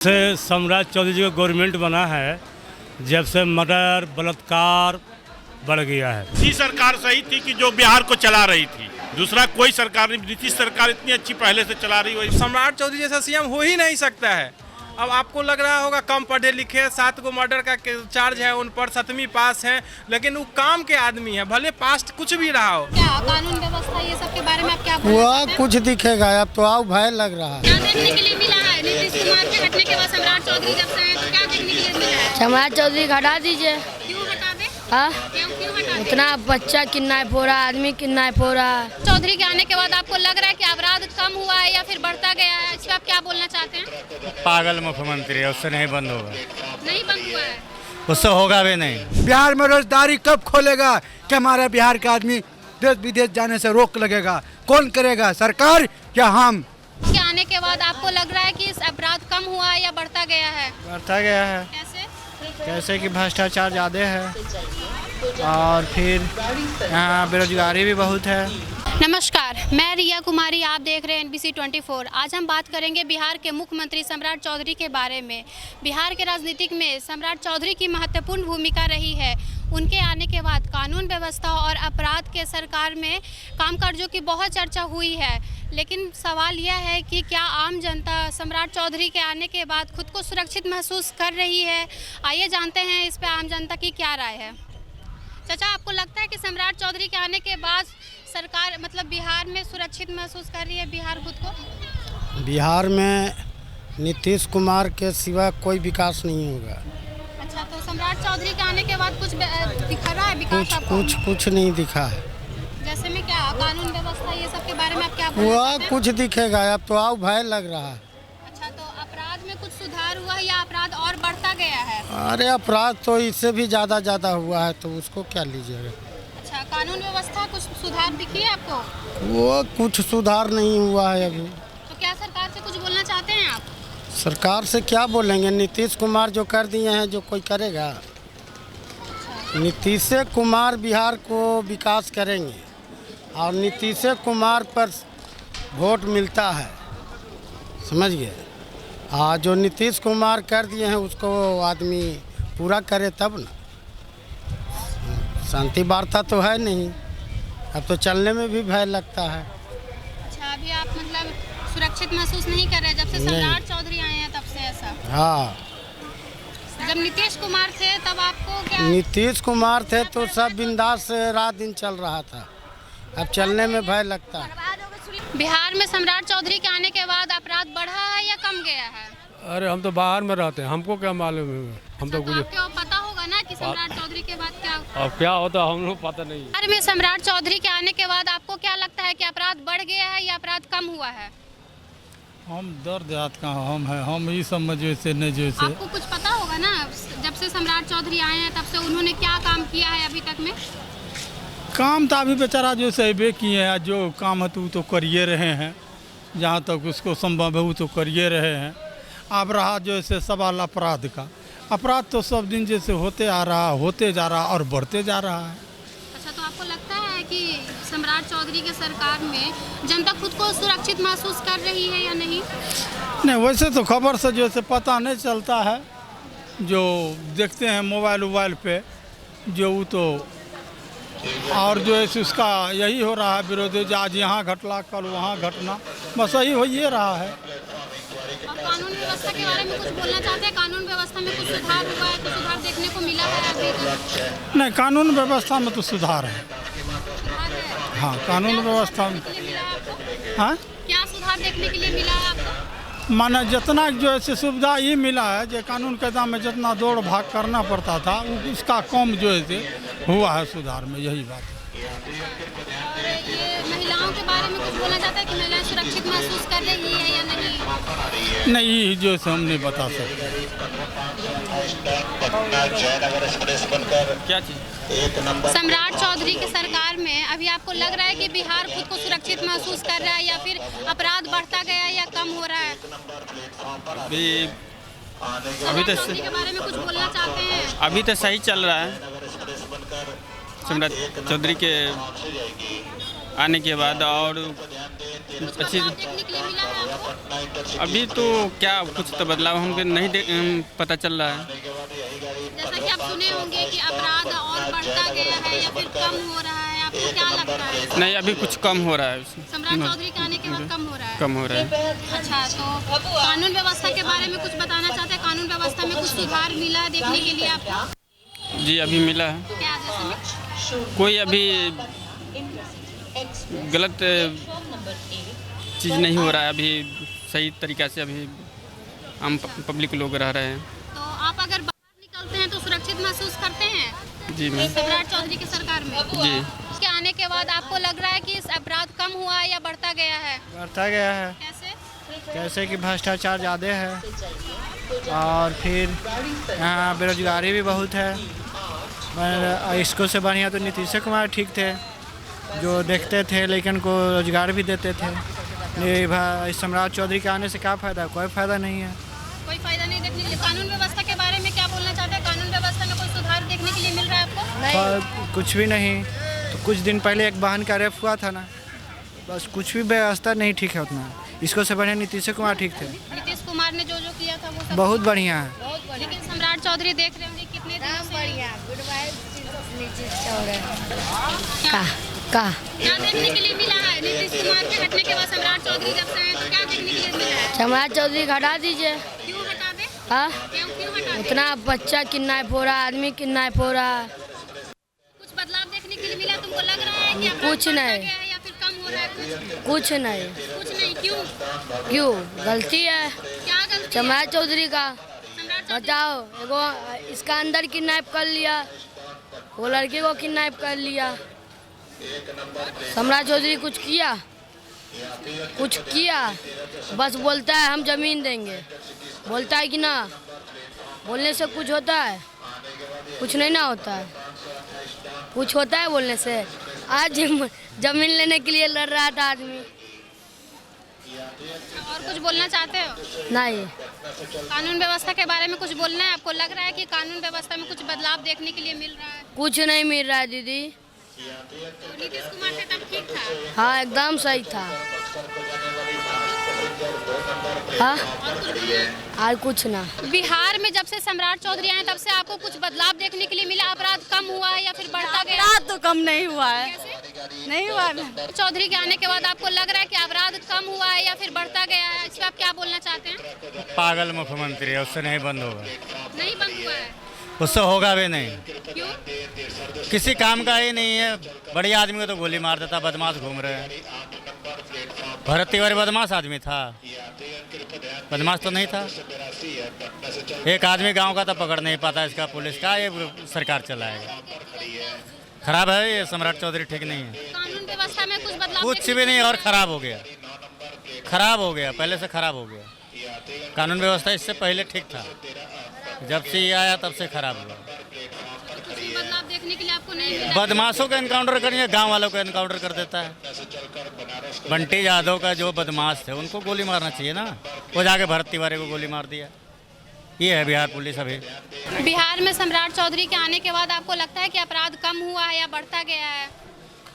से सम्राट चौधरी जी का गवर्नमेंट बना है, जब से मर्डर बलात्कार बढ़ गया है। इसी सरकार सही थी कि जो बिहार को चला रही थी, दूसरा कोई सरकार नहीं। नीतीश सरकार इतनी अच्छी पहले से चला रही हुई। सम्राट चौधरी जैसा सीएम हो ही नहीं सकता है। अब आपको लग रहा होगा कम पढ़े लिखे, 7 गो मर्डर का चार्ज है उन पर, 7वीं पास है, लेकिन वो काम के आदमी है, भले पास्ट कुछ भी रहा हो। क्या कानून व्यवस्था ये सब के बारे में आप क्या बोलना चाहते हैं? कुछ दिखेगा अब तो आओ भय लग रहा है। क्या देखने के लिए मिला है? नीतीश कुमार के हटने के बाद सम्राट चौधरी जब से तो क्या देखने के लिए मिला है? सम्राट चौधरी हटा दीजिए। क्यों हटा दे? हाँ, क्यों हटा दे? उतना बच्चा किडनैप हो रहा, आदमी किडनैप हो रहा। चौधरी के आने के बाद आपको लग रहा है कि अपराध कम हुआ है या फिर बढ़ता गया है? इस पर आप क्या बोलना चाहते हैं? पागल मुख्यमंत्री है, उससे नहीं बंद होगा। नहीं बंद हुआ है, उससे होगा भी नहीं। बिहार में रोजगारी कब खोलेगा कि हमारे बिहार का आदमी देश विदेश जाने से रोक लगेगा? कौन करेगा, सरकार या हम? के आने के बाद आपको लग रहा है कि इस अपराध कम हुआ है या बढ़ता गया है? बढ़ता गया है। कैसे कि भ्रष्टाचार ज़्यादा है और फिर यहाँ बेरोजगारी भी बहुत है। नमस्कार, मैं रिया कुमारी, आप देख रहे हैं NBC 24। आज हम बात करेंगे बिहार के मुख्यमंत्री सम्राट चौधरी के बारे में। बिहार के राजनीतिक में सम्राट चौधरी की महत्वपूर्ण भूमिका रही है। उनके आने के बाद कानून व्यवस्था और अपराध के सरकार में कामकाजों की बहुत चर्चा हुई है, लेकिन सवाल यह है कि क्या आम जनता सम्राट चौधरी के आने के बाद खुद को सुरक्षित महसूस कर रही है? आइए जानते हैं इस पर आम जनता की क्या राय है। चाचा, आपको लगता है कि सम्राट चौधरी के आने के बाद सरकार बिहार में सुरक्षित महसूस कर रही है बिहार खुद को? बिहार में नीतीश कुमार के सिवा कोई विकास नहीं होगा। अच्छा, तो सम्राट चौधरी के आने के बाद कुछ दिखा रहा है विकास आपको? कुछ नहीं दिखा है। जैसे में क्या कानून व्यवस्था ये सब के बारे में आप क्या बोलना चाहते हैं? कुछ दिखेगा अब तो आओ भय लग रहा है। अच्छा, तो अपराध में कुछ सुधार हुआ है या अपराध और बढ़ता गया है? अरे अपराध तो इससे भी ज्यादा हुआ है, तो उसको क्या लीजिएगा। अच्छा, कानून व्यवस्था कुछ सुधार दिखी है आपको? वो कुछ सुधार नहीं हुआ है अभी। तो क्या सरकार से कुछ बोलना चाहते हैं आप? सरकार से क्या बोलेंगे? नीतीश कुमार जो कर दिए हैं, जो कोई करेगा? नीतीश कुमार बिहार को विकास करेंगे और नीतीश कुमार पर वोट मिलता है, समझ गए? जो नीतीश कुमार कर दिए हैं उसको आदमी पूरा करे तब ना। शांति वार्ता तो है नहीं, अब तो चलने में भी भय लगता है। अच्छा, अभी आप सुरक्षित महसूस नहीं कर रहे जब से सम्राट चौधरी आए हैं तब से? ऐसा? हाँ, जब नीतीश कुमार थे तब आपको क्या? नीतीश कुमार थे तो सब बिंदास रात दिन चल रहा था, अब चलने में भय लगता है। बिहार में सम्राट चौधरी के आने के बाद अपराध बढ़ा है या कम गया है? अरे हम तो बाहर में रहते हैं, हमको क्या मालूम है। हम तो कुछ आपको पता होगा ना कि सम्राट चौधरी के बाद क्या? अब क्या होता हम लोग पता नहीं। बिहार में सम्राट चौधरी के आने के बाद आपको क्या लगता है कि अपराध बढ़ गया है या अपराध कम हुआ है? हम दर्द देहात का हम ये समझ जैसे नहीं जैसे। आपको कुछ पता होगा ना, जब से सम्राट चौधरी आए हैं तब से उन्होंने क्या काम किया है अभी तक में? काम तो अभी बेचारा जो सहबे किए हैं, जो काम है तो करिए रहे हैं, जहाँ तक उसको संभव है वो तो करिए रहे हैं। अब रहा जो ऐसे सवाल अपराध का, अपराध तो सब दिन जैसे होते जा रहा और बढ़ते जा रहा है। अच्छा, तो आपको लगता है कि सम्राट चौधरी के सरकार में जनता खुद को सुरक्षित महसूस कर रही है या नहीं? नहीं, वैसे तो खबर से जो ऐसे पता नहीं चलता है, जो देखते हैं मोबाइल पे जो वो तो, और जो है उसका यही हो रहा है विरोध, आज यहाँ घटना कल वहाँ घटना, बस यही हो ये रहा है। और कानून व्यवस्था के बारे में कुछ बोलना चाहते हैं? कानून व्यवस्था में कुछ सुधार हुआ है? कुछ सुधार देखने को मिला है अभी तक? नहीं, कानून व्यवस्था में तो सुधार है। सुधार है? हाँ, कानून व्यवस्था में। हाँ, क्या सुधार देखने के लिए मिला है आपको? माना जितना जो है सुविधा ये मिला है, जो कानून के दाम में जितना दौड़ भाग करना पड़ता था उसका कम जो है हुआ है सुधार में, यही बात है। और ये महिलाओं के बारे में कुछ बोलना चाहते हैं कि महिलाएं सुरक्षित महसूस कर रही है या नहीं? नहीं, जो है हम नहीं बता सकते। क्या चीज़? सम्राट चौधरी की सरकार में अभी आपको लग रहा है कि बिहार खुद को सुरक्षित महसूस कर रहा है या फिर अपराध बढ़ता गया या कम हो रहा है? अभी तो चौधरी के बारे में कुछ बोलना चाहते हैं? अभी तो सही चल रहा है। सम्राट चौधरी के आने के बाद और कुछ बदलाव देखने के लिए मिला है आपको? अभी तो क्या कुछ तो बदलाव हमको नहीं पता चल रहा है। जैसा कि आप सुने होंगे कि अपराध और बढ़ता गया है या फिर कम हो रहा है, आपको क्या लगता है? नहीं, अभी कुछ कम हो रहा है। सम्राट चौधरी के आने के बाद कम हो रहा है। कम हो रहा है। अच्छा, तो कानून व्यवस्था के बारे में कुछ बताना चाहते हैं? कानून व्यवस्था में कुछ सुधार मिला है देखने के लिए आपको? जी, अभी मिला है। क्या जैसे कोई अभी गलत चीज़ नहीं हो रहा है। अभी सही तरीक़ा से अभी आम पब्लिक लोग रह रहे हैं। तो आप अगर बाहर निकलते हैं तो सुरक्षित महसूस करते हैं? जी मैम। सम्राट चौधरी की सरकार में जी। उसके आने के बाद आपको लग रहा है कि इस अपराध कम हुआ है या बढ़ता गया है? बढ़ता गया है। कैसे कि भ्रष्टाचार ज़्यादा है और फिर यहाँ बेरोजगारी भी बहुत है। इसको से बढ़िया तो नीतीश कुमार ठीक थे, जो देखते थे लेकिन को रोजगार भी देते थे। सम्राट चौधरी के आने से क्या फ़ायदा? कोई फ़ायदा नहीं है। कोई फायदा नहीं देखने के लिए। कानून व्यवस्था के बारे में क्या बोलना चाहते हैं? कानून व्यवस्था में कोई सुधार देखने के लिए मिल रहा है आपको? कुछ भी नहीं। तो कुछ दिन पहले एक बहन का रेप हुआ था ना, बस कुछ भी व्यवस्था नहीं ठीक है उतना। इसको से बढ़िया नीतीश कुमार ठीक थे। नीतीश कुमार ने जो किया था वो सब बहुत बढ़िया है। बहुत बढ़िया। लेकिन सम्राट चौधरी देख रहे होंगे कितने दिनों से क्या देखने के लिए मिला है? नीतीश कुमार के हटने के बाद सम्राट चौधरी जब से हैं तो क्या देखने के लिए मिला है? सम्राट चौधरी को हटा दीजिए। क्यों हटा दे? हाँ, क्यों हटा दे? उतना बच्चा किडनैप हो रहा है, आदमी किडनैप हो रहा है। कुछ बदलाव देखने के लिए मिला? तुमको लग रहा है कि अपराध कुछ बढ़ता नहीं। गया है या फिर कम हो रहा है? कुछ नहीं। कुछ नहीं। क्यों? गलती है क्या गलती है? सम्राट चौधरी का। सम्राट चौधरी बताओ, एगो इसका अंदर किडनैप कर लिया, वो लड़के को किडनैप कर लिया। सम्राट चौधरी कुछ किया? बस बोलता है हम जमीन देंगे, बोलता है कि ना? बोलने से कुछ होता है? कुछ नहीं ना होता है। कुछ होता है बोलने से? आज जमीन लेने के लिए लड़ रहा था आदमी। और कुछ बोलना चाहते हो? नहीं। कानून व्यवस्था के बारे में कुछ बोलना है? आपको लग रहा है कि कानून व्यवस्था में कुछ बदलाव देखने के लिए मिल रहा है? कुछ नहीं मिल रहा है दीदी। तो नीतीश कुमार से तब ठीक था? हाँ, एकदम सही था। हाँ, और कुछ ना। बिहार में जब से सम्राट चौधरी आए तब से आपको कुछ बदलाव देखने के लिए मिला? अपराध कम हुआ है या फिर बढ़ता गया? अपराध तो कम नहीं हुआ है। कैसे? नहीं हुआ है। चौधरी के आने के बाद आपको लग रहा है कि अपराध कम हुआ है या फिर बढ़ता गया है? इस पर आप क्या बोलना चाहते हैं? पागल मुख्यमंत्री है, उससे नहीं बंद होगा। नहीं बंद हुआ है? उससे होगा भी नहीं। क्यों? किसी काम का ही नहीं है। बड़े आदमी को तो गोली मार देता, बदमाश घूम रहे हैं। भरत तिवारी बदमाश आदमी था? बदमाश तो नहीं था। एक आदमी गांव का तो पकड़ नहीं पाता, इसका पुलिस का ये सरकार चलाएगा। खराब है ये सम्राट चौधरी, ठीक नहीं है। कानून व्यवस्था में कुछ बदलाव? कुछ भी नहीं, और खराब हो गया। खराब हो गया, पहले से खराब हो गया। कानून व्यवस्था इससे पहले ठीक था, जब से ये आया तब से खराब हुआ। कुछ भी बदलाव देखने के लिए आपको नहीं मिला? बदमाशों का एनकाउंटर करिए, गांव वालों का एनकाउंटर कर देता है। बंटी यादव का जो बदमाश थे उनको गोली मारना चाहिए ना, वो जाके भरत तिवारी को गोली मार दिया। ये है बिहार पुलिस अभी। बिहार में सम्राट चौधरी के आने के बाद आपको लगता है कि अपराध कम हुआ है या बढ़ता गया है?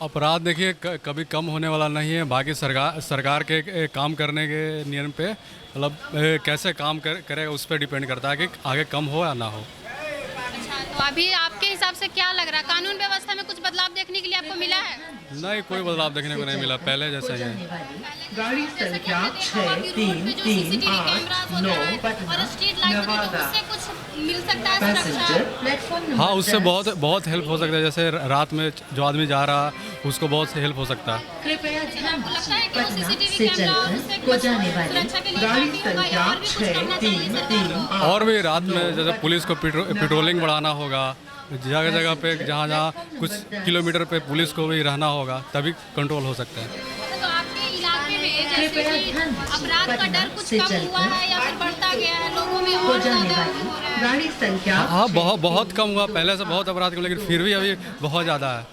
अपराध देखिए कभी कम होने वाला नहीं है। बाकी सरकार के काम करने के नियम पे मतलब कैसे काम करे उस पर डिपेंड करता है कि आगे कम हो या ना हो। अच्छा, तो अभी आपके हिसाब से क्या लग रहा है? कानून व्यवस्था में कुछ बदलाव देखने के लिए आपको मिला है? नहीं, कोई बदलाव देखने को नहीं मिला, पहले जैसा ही है। गाड़ी संख्या 6338 और स्ट्रीट लाइट उससे कुछ मिल सकता है सुरक्षा? हाँ, उससे बहुत हेल्प हो सकता है। जैसे रात में जो आदमी जा रहा उसको बहुत हेल्प हो सकता है। कृपया ध्यान लगता है कि वो पटना CCTV से कैमरा चलकर उससे को जाने वाली सुरक्षा के लिए गाड़ी काफी होगा या संख्या और भी कुछ करना चाहिए सरकार को? 6338 और भी रात में जैसे पुलिस को पेट्रोलिंग बढ़ाना होगा, जगह जगह पे जहाँ कुछ किलोमीटर पे पुलिस को भी रहना होगा, तभी कंट्रोल हो सकता है। तो आपके इलाके में जैसे कि अपराध का डर कुछ कम हुआ है या फिर बढ़ता गया है? लोगों में को और जाने ज़्यादा वाली हो रहा है? गाड़ी संख्या हाँ, बहुत कम हुआ। पहले से बहुत अपराध कम, लेकिन फिर भी अभी बहुत ज़्यादा है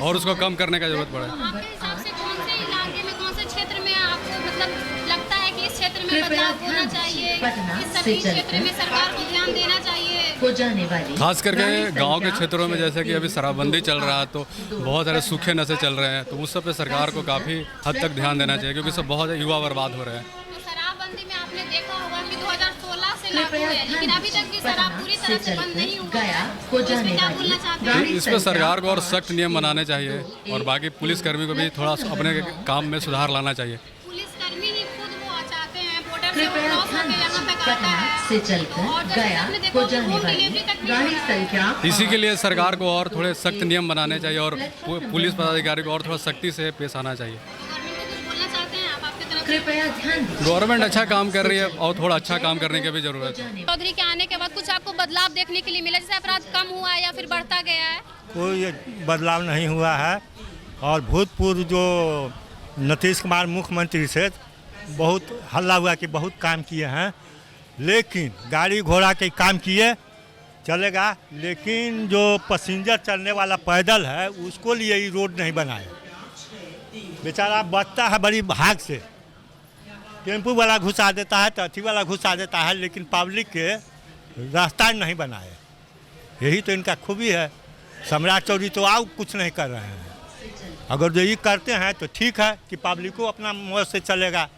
और उसको कम करने का जरूरत पड़े। आपके हिसाब से कौन से इलाके में, कौन से क्षेत्र में आपको मतलब लगता है कि इस क्षेत्र में बदलाव होना चाहिए? इस सभी क्षेत्र में सरकार को ध्यान देना चाहिए? को जाने वाली खास करके गांव के क्षेत्रों में, जैसे कि अभी शराबबंदी चल रहा है तो बहुत सारे सूखे नशे चल रहे हैं, तो उस सब पे सरकार को काफ़ी हद तक ध्यान देना चाहिए, क्योंकि सब बहुत युवा बर्बाद हो रहे हैं। से लागू है, लेकिन अभी तक भी शराब पूरी तरह से बंद नहीं हुआ गया है। को तो इसमें जाने क्या वाली बोलना चाहते हैं? इस पर सरकार को और सख्त नियम बनाने चाहिए और बाकी पुलिसकर्मी को भी थोड़ा अपने काम में सुधार लाना चाहिए। पुलिसकर्मी ही खुद वो चाहते हैं बॉर्डर से कृपया क्रॉस होकर यहाँ तक आता पटना है से चलकर और जैसे गया आपने देखा को होगा, जाने होम वाली डिलीवरी तक भी गाड़ी हो रहा है। संख्या इसी के लिए सरकार को और थोड़े सख्त नियम बनाने चाहिए और पुलिस पदाधिकारी को और थोड़ा सख्ती से पेश आना चाहिए। गवर्नमेंट को कुछ बोलना चाहते हैं आप आपकी तरफ से? कृपया ध्यान दीजिए। गवर्नमेंट अच्छा काम कर रही है और थोड़ा अच्छा काम करने की भी जरूरत है। चौधरी के आने के बाद कुछ आपको बदलाव देखने के लिए मिला, जैसे अपराध कम हुआ है या फिर बढ़ता गया है? कोई बदलाव नहीं हुआ है और भूतपूर्व जो नीतीश कुमार मुख्यमंत्री से बहुत हल्ला हुआ कि बहुत काम किए हैं, लेकिन गाड़ी घोड़ा के काम किए चलेगा, लेकिन जो पैसेंजर चलने वाला पैदल है उसको लिए ये रोड नहीं बनाए। बेचारा बचता है बड़ी भाग से, टेम्पू वाला घुसा देता है, टैक्सी वाला घुसा देता है, लेकिन पब्लिक के रास्ता नहीं बनाए। यही तो इनका खूबी है। सम्राट चौधरी तो आओ कुछ नहीं कर रहे हैं। अगर जो ये करते हैं तो ठीक है कि पब्लिक को अपना मौज से चलेगा,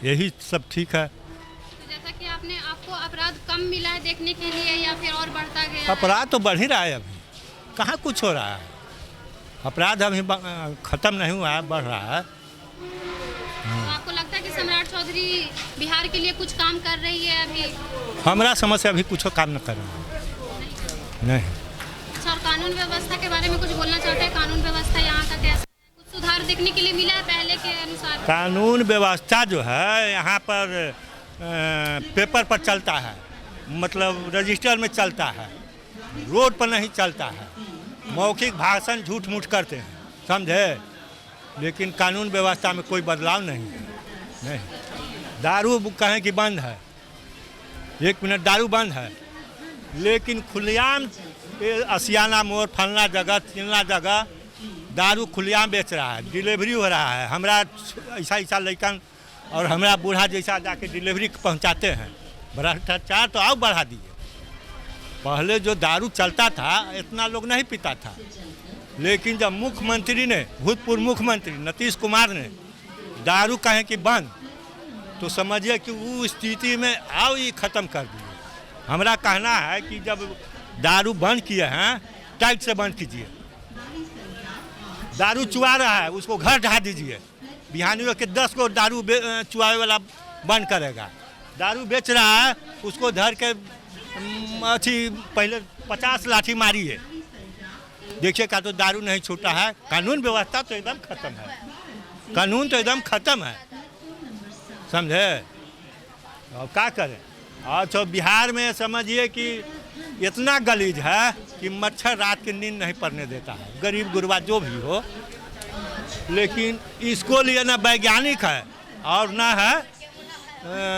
यही सब ठीक है। तो जैसा कि आपको अपराध कम मिला है देखने के लिए या फिर और बढ़ता गया है? अपराध तो बढ़ ही रहा है, अभी कहाँ कुछ हो रहा है। अपराध अभी ख़त्म नहीं हुआ है, बढ़ रहा है। तो आपको लगता है कि सम्राट चौधरी बिहार के लिए कुछ काम कर रही है अभी? हमारा समझ से अभी कुछ काम न कर रहा है। नहीं। अच्छा, और कानून व्यवस्था के बारे में कुछ बोलना चाहते हैं? कानून व्यवस्था यहाँ का कैसा है? कुछ सुधार देखने के लिए मिला है पहले के अनुसार? कानून व्यवस्था जो है यहाँ पर पेपर पर चलता है, मतलब रजिस्टर में चलता है, रोड पर नहीं चलता है। मौखिक भाषण झूठ मूठ करते हैं, समझे, लेकिन कानून व्यवस्था में कोई बदलाव नहीं है। नहीं, दारू कहें कि बंद है, 1 मिनट दारू बंद है, लेकिन खुलेआम असियाना मोड़ फलना जगह चिलना जगह दारू खुलेआम बेच रहा है, डिलीवरी हो रहा है। हमरा ऐसा लड़कन और हमरा बूढ़ा जैसा जाके डिलीवरी पहुंचाते हैं। भ्रष्टाचार तो आओ बढ़ा दिए। पहले जो दारू चलता था इतना लोग नहीं पीता था, लेकिन जब मुख्यमंत्री ने, भूतपूर्व मुख्यमंत्री नीतीश कुमार ने दारू कहें कि बंद, तो समझिए कि वो स्थिति में आओ ये ख़त्म कर दिए। हमारा कहना है कि जब दारू बंद किए हैं, टाइट से बंद कीजिए। दारू चुआ रहा है उसको घर ढा दीजिए। बिहानियों के 10 को दारू चुआवे वाला बंद करेगा। दारू बेच रहा है उसको धर के अच्छी पहले 50 लाठी मारिए, देखिए का तो दारू नहीं छूटा है। कानून व्यवस्था तो एकदम खत्म है, कानून तो एकदम खत्म है, समझे। और क्या करें। और तो बिहार में समझिए कि इतना गलीज है कि मच्छर रात की नींद नहीं पड़ने देता है, गरीब गुरबा जो भी हो। लेकिन इसको लिए ना वैज्ञानिक है और ना है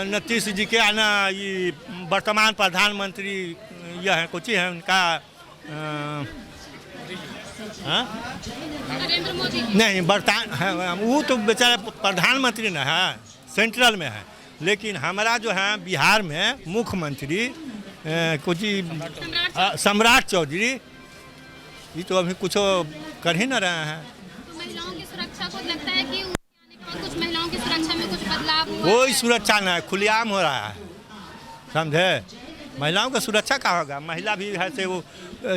नीतीश जी के, ना ये वर्तमान प्रधानमंत्री यह है कुछ है उनका नरेंद्र मोदी नहीं, वो तो बेचारा प्रधानमंत्री ना है, सेंट्रल में है। लेकिन हमारा जो है बिहार में मुख्यमंत्री कुछ सम्राट चौधरी, ये तो अभी कुछ कर ही न रहे हैं। तो महिलाओं की सुरक्षा को लगता है कि उनके आने के बाद कुछ महिलाओं की सुरक्षा में कुछ बदलाव हुआ है? कोई सुरक्षा नहीं, खुलेआम हो रहा है, समझे। महिलाओं का सुरक्षा कहाँ होगा। महिला भी है से वो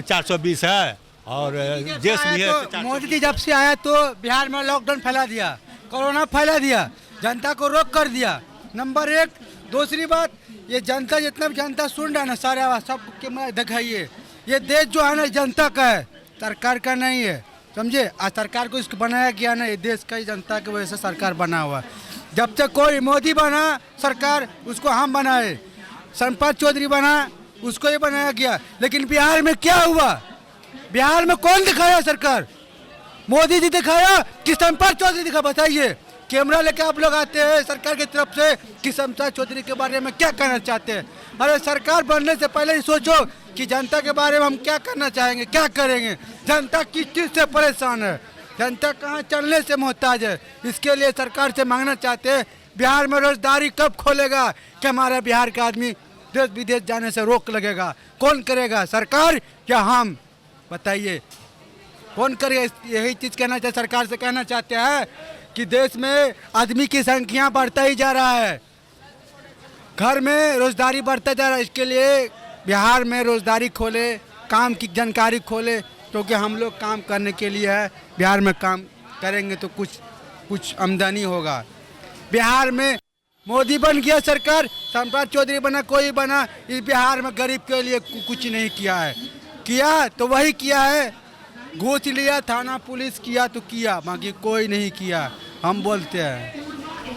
420 है और देश भी है। तो मोदी जी जब से आया तो बिहार में लॉकडाउन फैला दिया, कोरोना फैला दिया, जनता को रोक कर दिया, नंबर 1। दूसरी बात, ये जनता जितना भी जनता सुन रहा है ना, सारे आवाज सबके में दिखाइए, ये देश जो है ना जनता का है, सरकार का नहीं है, समझे। आज सरकार को इसको बनाया गया ना, ये देश का ही जनता की वजह से सरकार बना हुआ है। जब तक कोई मोदी बना सरकार उसको हम बनाए, सम्राट चौधरी बना उसको ही बनाया गया। लेकिन बिहार में क्या हुआ, बिहार में कौन दिखाया सरकार? मोदी जी दिखाया कि सम्राट चौधरी दिखा? बताइए, कैमरा लेके आप लोग आते हैं सरकार की तरफ से कि सम्राट चौधरी के बारे में क्या कहना चाहते हैं। अरे सरकार बनने से पहले ही सोचो कि जनता के बारे में हम क्या करना चाहेंगे, क्या करेंगे। जनता किस चीज़ से परेशान है, जनता कहाँ चलने से मोहताज है, इसके लिए सरकार से मांगना चाहते हैं बिहार में रोजगारी कब खोलेगा कि हमारा बिहार का आदमी देश विदेश जाने से रोक लगेगा। कौन करेगा, सरकार या हम? बताइए कौन करेगा? यही चीज़ कहना चाहिए, सरकार से कहना चाहते हैं कि देश में आदमी की संख्या बढ़ता ही जा रहा है, घर में रोजगारी बढ़ता जा रहा है। इसके लिए बिहार में रोजगारी खोले, काम की जानकारी खोले, क्योंकि हम लोग काम करने के लिए है। बिहार में काम करेंगे तो कुछ आमदनी होगा। बिहार में मोदी बन गया सरकार, सम्राट चौधरी बना, कोई बना, इस बिहार में गरीब के लिए कुछ नहीं किया है। किया तो वही किया है, घूस लिया, थाना पुलिस किया तो किया, बाकी कोई नहीं किया। हम बोलते हैं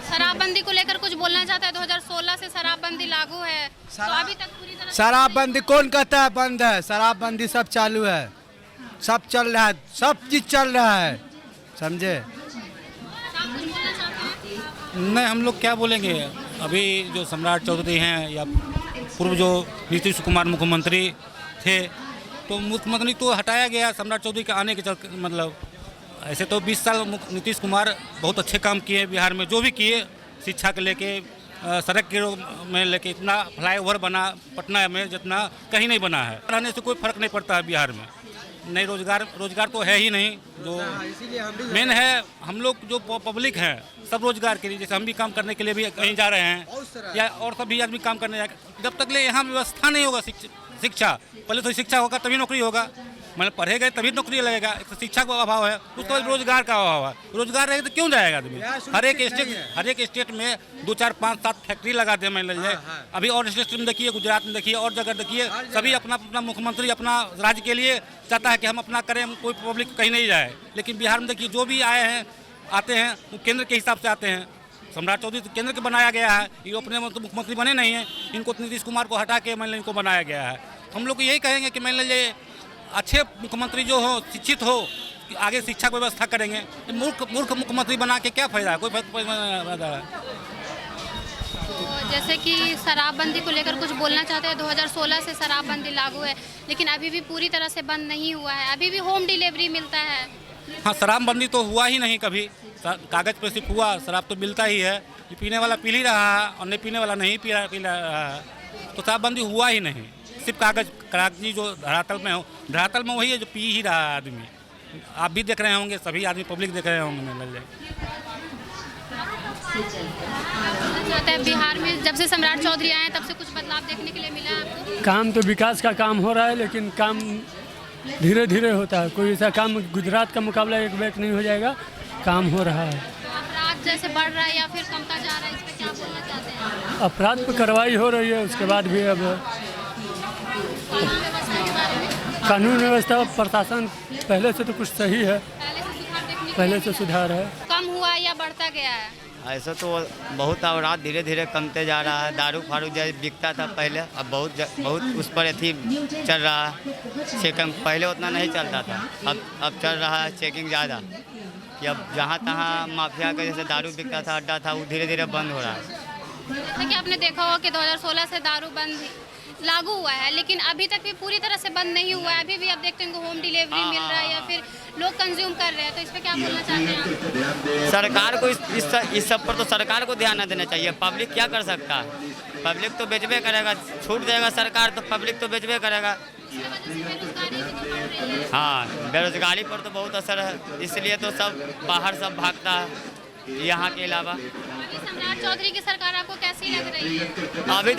शराबबंदी को लेकर कुछ बोलना चाहता है। 2016 से शराबबंदी लागू है, तो अभी तक पूरी तरह शराबबंदी कौन कहता है बंद है? शराबबंदी सब चालू है, सब चल रहा है, सब चीज चल रहा है, समझे? नहीं, हम लोग क्या बोलेंगे। अभी जो सम्राट चौधरी हैं या पूर्व जो नीतीश कुमार मुख्यमंत्री थे, तो मुख्यमंत्री तो हटाया गया सम्राट चौधरी के आने के चलते। मतलब ऐसे तो 20 साल नीतीश कुमार बहुत अच्छे काम किए बिहार में, जो भी किए, शिक्षा के लेके, सड़क के में लेके, इतना फ्लाईओवर बना पटना में जितना कहीं नहीं बना है। रहने से कोई फर्क नहीं पड़ता है बिहार में। नहीं, रोजगार तो है ही नहीं। जो मेन है, हम लोग जो पब्लिक हैं सब रोजगार के लिए, जैसे हम भी काम करने के लिए भी कहीं जा रहे हैं, या और सभी आदमी काम करने जाए। जब तक ले यहाँ व्यवस्था नहीं होगा शिक्षा, पहले तो शिक्षा होगा तभी नौकरी होगा, मतलब पढ़ेगा तभी नौकरी लगेगा। एक तो शिक्षा का अभाव है, उसके बाद रोजगार का अभाव है। रोजगार रहेगा तो क्यों जाएगा आदमी? हर एक स्टेट में 2, 4, 5, 7 फैक्ट्री लगा दे, मान लीजिए। अभी और स्टेट में देखिए, गुजरात में देखिए, और जगह देखिए, सभी अपना मुख्यमंत्री अपना राज्य के लिए चाहता है कि हम अपना करें, हम कोई पब्लिक कहीं नहीं जाए। लेकिन बिहार में देखिए, जो भी आते हैं वो केंद्र के हिसाब से आते हैं। सम्राट चौधरी तो केंद्र के बनाया गया है, ये अपने मुख्यमंत्री बने नहीं हैं। इनको नीतीश कुमार को हटा के मान लीजिए इनको बनाया गया है। हम लोग यही कहेंगे कि मान लीजिए अच्छे मुख्यमंत्री जो हो, शिक्षित हो, आगे शिक्षा की व्यवस्था करेंगे। मूर्ख मुख्यमंत्री बना के क्या फायदा है? कोई फायदा है? तो जैसे कि शराबबंदी को लेकर कुछ बोलना चाहते हैं। 2016 से शराबबंदी लागू है, लेकिन अभी भी पूरी तरह से बंद नहीं हुआ है, अभी भी होम डिलीवरी मिलता है। हाँ, शराबबंदी तो हुआ ही नहीं कभी, कागज पे सिर्फ हुआ, शराब तो मिलता ही है। पीने वाला पी ही रहा है और नहीं पीने वाला नहीं पी रहा है, तो शराबबंदी हुआ ही नहीं। सिर्फ कागजी जो धरातल में हो, धरातल में वही है जो पी ही रहा है आदमी। आप भी देख रहे होंगे, सभी आदमी पब्लिक देख रहे होंगे। मिल जाए बिहार में जब से सम्राट चौधरी आए तब से कुछ बदलाव देखने के लिए मिला है आपको? काम तो विकास का काम हो रहा है, लेकिन काम धीरे धीरे होता है। कोई ऐसा काम गुजरात का मुकाबला एक बैक नहीं हो जाएगा, काम हो रहा है। तो अपराध जैसे बढ़ रहा है या फिर कमता जा रहा है, इस पर क्या बोलना चाहते हैं? अपराध पर कार्रवाई हो रही है, उसके बाद भी अब कानून व्यवस्था के बारे में? कानून व्यवस्था प्रशासन पहले से तो कुछ सही है, पहले से सुधार है। कम हुआ या बढ़ता गया है? ऐसा तो बहुत अपराध धीरे धीरे कमते जा रहा है। दारू फारू जैसे बिकता था पहले, अब बहुत उस पर अथी चल रहा है चेकिंग। पहले उतना नहीं चलता था, अब चल रहा है चेकिंग ज़्यादा। कि अब जहाँ तहाँ माफिया का जैसे दारू बिकता था, अड्डा था, वो धीरे धीरे बंद हो रहा है। जैसे कि आपने देखा होगा कि 2016 से दारू बंद लागू हुआ है, लेकिन अभी तक भी पूरी तरह से बंद नहीं हुआ है। अभी भी आप देखते हैं होम डिलीवरी मिल रहा है या फिर लोग कंज्यूम कर रहे हैं, तो इस पर क्या बोलना चाहते हैं आप? सरकार को इस सब पर तो सरकार को ध्यान देना चाहिए। पब्लिक क्या कर सकता है? पब्लिक तो बेचबे करेगा, छूट देगा सरकार तो पब्लिक तो बेचबे करेगा। हाँ, बेरोजगारी पर तो बहुत असर है, इसलिए तो सब बाहर सब भागता है यहाँ के अलावा। सम्राट चौधरी की सरकार आपको कैसी लग रही है? अभी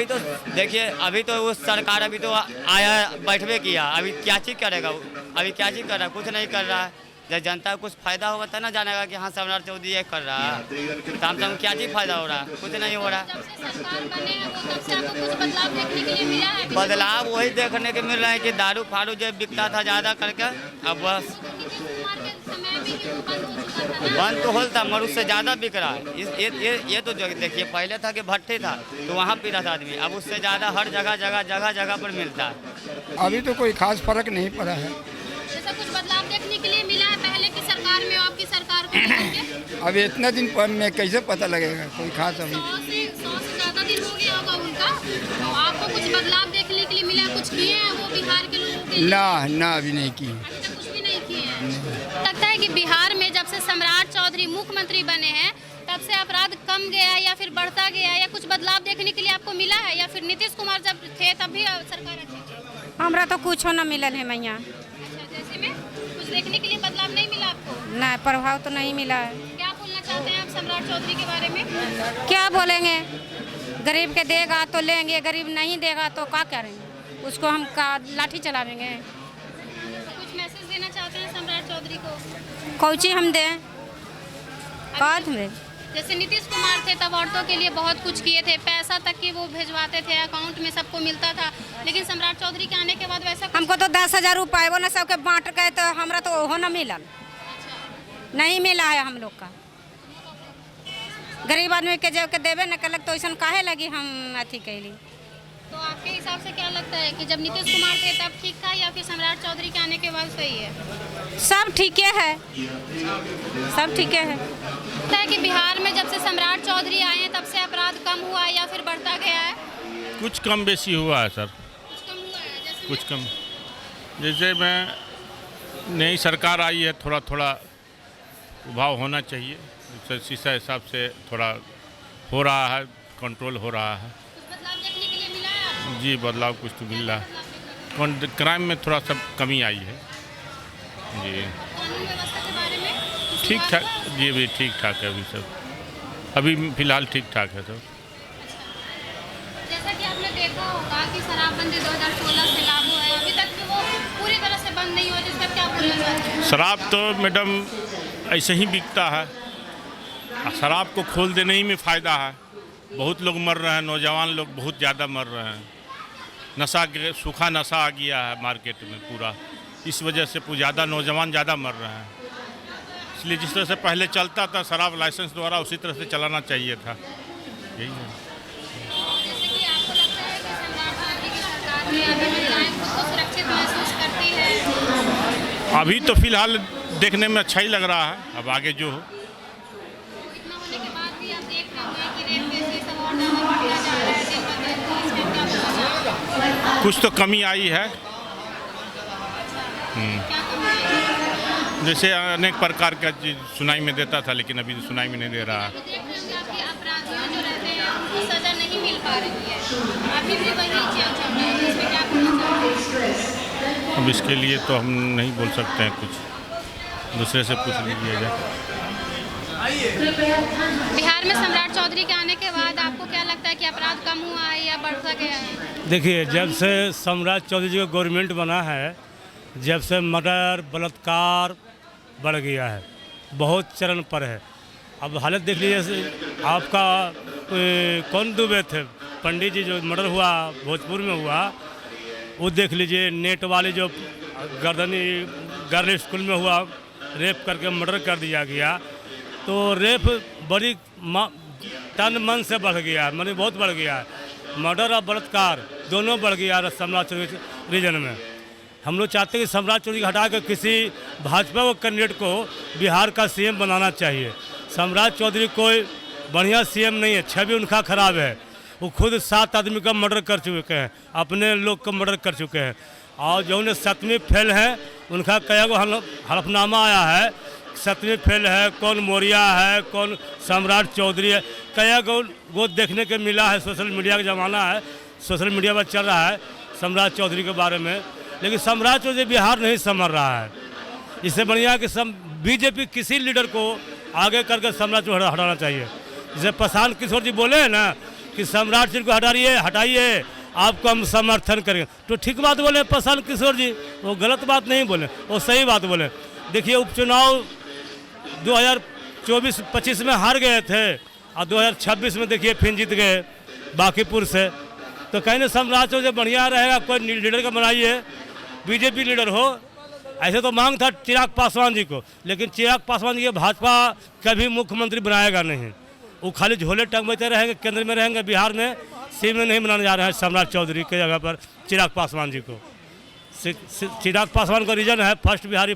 तो देखिए, अभी तो वो सरकार अभी तो आया बैठवे किया, अभी क्या चीज़ करेगा? अभी क्या चीज़ कर रहा है? कुछ नहीं कर रहा है। जब जनता को कुछ फायदा होगा तब ना जानेगा कि हाँ सम्राट चौधरी ये कर रहा है, तो हम क्या चीज़ फायदा हो रहा है? कुछ नहीं हो रहा है। बदलाव वही देखने के मिल रहा है कि दारू फारू जो बिकता था ज़्यादा करके, अब बस बंद तो होता मगर उससे ज़्यादा बिक रहा है। ये तो जो देखिए, पहले था कि भट्टे था तो वहाँ पी रहा था आदमी, अब उससे ज़्यादा हर जगह पर मिलता है। अभी तो कोई खास फर्क नहीं पड़ा है। जैसा कुछ बदलाव देखने के लिए मिला है पहले की सरकार में और आपकी सरकार को? अभी इतना दिन पर में कैसे पता लगेगा? कोई खास अभी 100 से ज़्यादा दिन हो गया होगा उनका, तो आपको कुछ बदलाव देखने के लिए मिला? कुछ किए हैं वो बिहार के लोगों के लिए? ना अभी नहीं किए। अभी तक कुछ भी नहीं किए हैं। लगता है कि बिहार में जब से सम्राट चौधरी मुख्यमंत्री बने हैं तब से अपराध कम गया या फिर बढ़ता गया, या कुछ बदलाव देखने के लिए आपको मिला है, या फिर नीतीश कुमार जब थे तब भी सरकार अच्छी थी? हमरा तो कुछ न मिलल है मैया। जैसे में कुछ देखने के लिए बदलाव नहीं मिला आपको? नहीं, प्रभाव तो नहीं मिला है। क्या बोलना चाहते हैं आप सम्राट चौधरी के बारे में? क्या बोलेंगे, गरीब के देगा तो लेंगे, गरीब नहीं देगा तो क्या करेंगे, उसको हम लाठी चलावेंगे। कुछ मैसेज देना चाहते हैं सम्राट चौधरी को? कौची हम दें, बात में जैसे नीतीश कुमार थे तब औरतों के लिए बहुत कुछ किए थे, पैसा तक कि वो भिजवाते थे, अकाउंट में सबको मिलता था, लेकिन सम्राट चौधरी के आने के बाद वैसा हमको तो 10,000 रुपये वो ना सबके बांट गए, तो हमरा तो ओहो ना मिलल, नहीं मिला है हम लोग का। गरीब आदमी के जब के देवे न कलक तो ऐसा काहे लगी हम अथी कैली। तो आपके हिसाब से क्या लगता है कि जब नीतीश कुमार थे तब ठीक था या फिर सम्राट चौधरी के आने के बाद सही है? सब ठीक है, सब ठीक है। लगता है कि बिहार में जब से सम्राट चौधरी आए हैं तब से अपराध कम हुआ है या फिर बढ़ता गया है? कुछ कम बेसी हुआ है सर, कुछ कम हुआ है। जैसे कुछ कम, जैसे मैं नई सरकार आई है, थोड़ा थोड़ा उभाव होना चाहिए, शीशा हिसाब से थोड़ा हो रहा है, कंट्रोल हो रहा है। बदलाव देखने के लिए मिला है आपको? जी बदलाव कुछ तो मिल रहा है, क्राइम में थोड़ा सा कमी आई है जी। कानून व्यवस्था के बारे में ठीक ठाक जी, अभी ठीक ठाक है, अभी सब अभी फिलहाल ठीक ठाक है सब। जैसा कि आपने देखा होगा कि शराबबंदी 2016 से लागू है, अभी तक भी वो पूरी तरह से बंद नहीं हुआ, जिसका क्या बोलना चाहते हैं? शराब तो मैडम ऐसे ही बिकता है, शराब को खोल देने ही में फ़ायदा है। बहुत लोग मर रहे हैं, नौजवान लोग बहुत ज़्यादा मर रहे हैं, नशा के सूखा नशा आ गया है मार्केट में पूरा, इस वजह से ज़्यादा नौजवान ज़्यादा मर रहे हैं। इसलिए जिस तरह से पहले चलता था शराब लाइसेंस द्वारा, उसी तरह से चलाना चाहिए था, यही है। जैसे कि आपको लगता है कि सम्राट चौधरी की सरकार में अभी महिलाएं खुद को सुरक्षित महसूस करती है? अभी तो फिलहाल देखने में अच्छा ही लग रहा है, अब आगे जो हो। इतना होने के बाद भी आप देख रहे हैं कि रेप केस ये सब और ज़्यादा बढ़ता जा रहा है दिन ब दिन, तो इसमें क्या बोलना चाहते हैं? कुछ तो कमी आई है, क्या कमी आई है? जैसे अनेक प्रकार का चीज़ सुनाई में देता था, लेकिन अभी सुनाई में नहीं दे रहा है। देख रहे हैं कि अपराधियों जो रहते हैं उनको सज़ा नहीं मिल पा रही है, अभी भी वही चल रहा है, इसमें क्या बोलना चाहते हैं? अब इसके लिए तो हम नहीं बोल सकते हैं, कुछ दूसरे से पूछ लीजिए जाए। बिहार में सम्राट चौधरी के आने के बाद आपको क्या लगता है कि अपराध कम हुआ है या बढ़ता गया है? देखिए, जब से सम्राट चौधरी जी का गवर्नमेंट बना है, जब से मर्डर बलात्कार बढ़ गया है, बहुत चरण पर है। अब हालत देख लीजिए, आपका कौन दुबे थे पंडित जी, जो मर्डर हुआ भोजपुर में हुआ, वो देख लीजिए। नेट वाले जो गर्दनी गर्ल स्कूल में हुआ, रेप करके मर्डर कर दिया गया, तो रेप बड़ी तन मन से बढ़ गया है, माने बहुत बढ़ गया है। मर्डर और बलात्कार दोनों बढ़ गया है सम्राट चौधरी रीजन में। हम लोग चाहते हैं कि सम्राट चौधरी हटा कर किसी भाजपा को कैंडिडेट को बिहार का सीएम बनाना चाहिए। सम्राट चौधरी कोई बढ़िया सीएम नहीं है, छवि उनका खराब है। वो खुद 7 आदमी का मर्डर कर चुके हैं, अपने लोग का मर्डर कर चुके हैं, और जो उन्हें 7वीं फेल है, उनका कई गो हलफनामा आया है, 7वीं फेल है, कौन मौर्या है, कौन सम्राट चौधरी है, कई गो देखने के मिला है। सोशल मीडिया का ज़माना है, सोशल मीडिया पर चल रहा है सम्राट चौधरी के बारे में, लेकिन सम्राट चौधरी बिहार नहीं संभल रहा है। इससे बढ़िया कि बीजेपी किसी लीडर को आगे करके सम्राट चौधरी हटाना चाहिए। जैसे प्रशांत किशोर जी बोले हैं ना कि सम्राट चौधरी को हटाइए, आपको हम समर्थन करेंगे, तो ठीक बात बोले प्रशांत किशोर जी, वो गलत बात नहीं बोले, वो सही बात बोले। देखिए, उपचुनाव 2024-25 में हार गए थे, और 2026 में देखिए फिर जीत गए बांकीपुर से। तो कहीं ना सम्राट चौधरी बढ़िया रहेगा, कोई लीडर का बनाइए, बीजेपी लीडर हो। ऐसे तो मांग था चिराग पासवान जी को, लेकिन चिराग पासवान जी भाजपा कभी मुख्यमंत्री बनाएगा नहीं, वो खाली झोले टंगते रहेंगे, केंद्र में रहेंगे, बिहार में सीएम में नहीं बनाने जा रहे हैं सम्राट चौधरी के जगह पर चिराग पासवान जी को। चिराग पासवान का रीजन है फर्स्ट बिहार,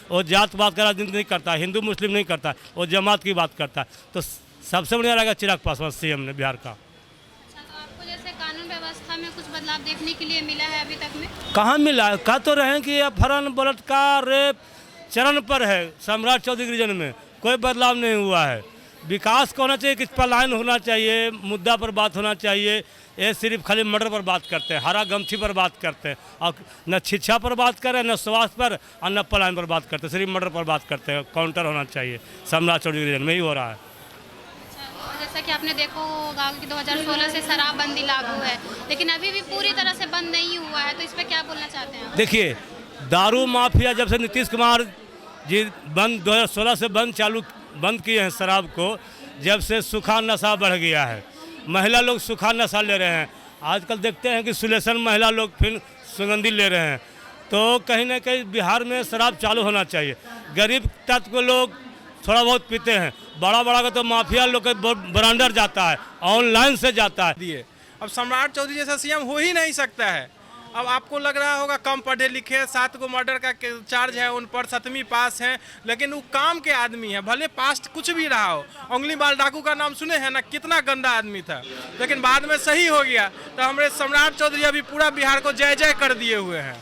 वो जात पात का राजनीति नहीं करता, हिंदू मुस्लिम नहीं करता, वो जमात की बात करता है। तो सबसे बढ़िया रहेगा चिराग पासवान सीएम ने बिहार का। आपको जैसे कानून व्यवस्था में कुछ बदलाव देखने के लिए मिला है अभी तक में? कहाँ मिला है? कह तो रहे हैं कि अपहरण बलात्कार रेप चरण पर है सम्राट चौधरी रीजन में, कोई बदलाव नहीं हुआ है। विकास को होना चाहिए, किस पर लाइन होना चाहिए, मुद्दा पर बात होना चाहिए। ये सिर्फ खाली मर्डर पर बात करते हैं, हरा गमछी पर बात करते हैं, और न शिक्षा पर बात करें, न स्वास्थ्य पर, और न पलायन पर बात करते हैं, सिर्फ मर्डर पर बात करते हैं। काउंटर होना चाहिए, सम्राट चौधरी रीजन में ही हो रहा है। जैसा कि आपने देखा होगा कि 2016 से शराबबंदी लागू है, लेकिन अभी भी पूरी तरह से बंद नहीं हुआ है, तो इस पर क्या बोलना चाहते हैं? देखिए, दारू माफिया जब से नीतीश कुमार जी 2016 से बंद किए हैं शराब को, जब से सूखा नशा बढ़ गया है। महिला लोग सूखा नशा ले रहे हैं। आजकल देखते हैं कि सुलेशन महिला लोग फिर सुगंधी ले रहे हैं। तो कहीं ना कहीं बिहार में शराब चालू होना चाहिए। गरीब तत्व के लोग थोड़ा बहुत पीते हैं, बड़ा का तो माफिया लोग ब्रांडर जाता है, ऑनलाइन से जाता है। अब सम्राट चौधरी जैसा सीएम हो ही नहीं सकता है। अब आपको लग रहा होगा कम पढ़े लिखे, 7 को मर्डर का चार्ज है उन पर, 7वीं पास हैं, लेकिन वो काम के आदमी है। भले पास्ट कुछ भी रहा हो, उंगली बाल डाकू का नाम सुने हैं ना, कितना गंदा आदमी था, लेकिन बाद में सही हो गया। तो हमारे सम्राट चौधरी अभी पूरा बिहार को जय जय कर दिए हुए हैं।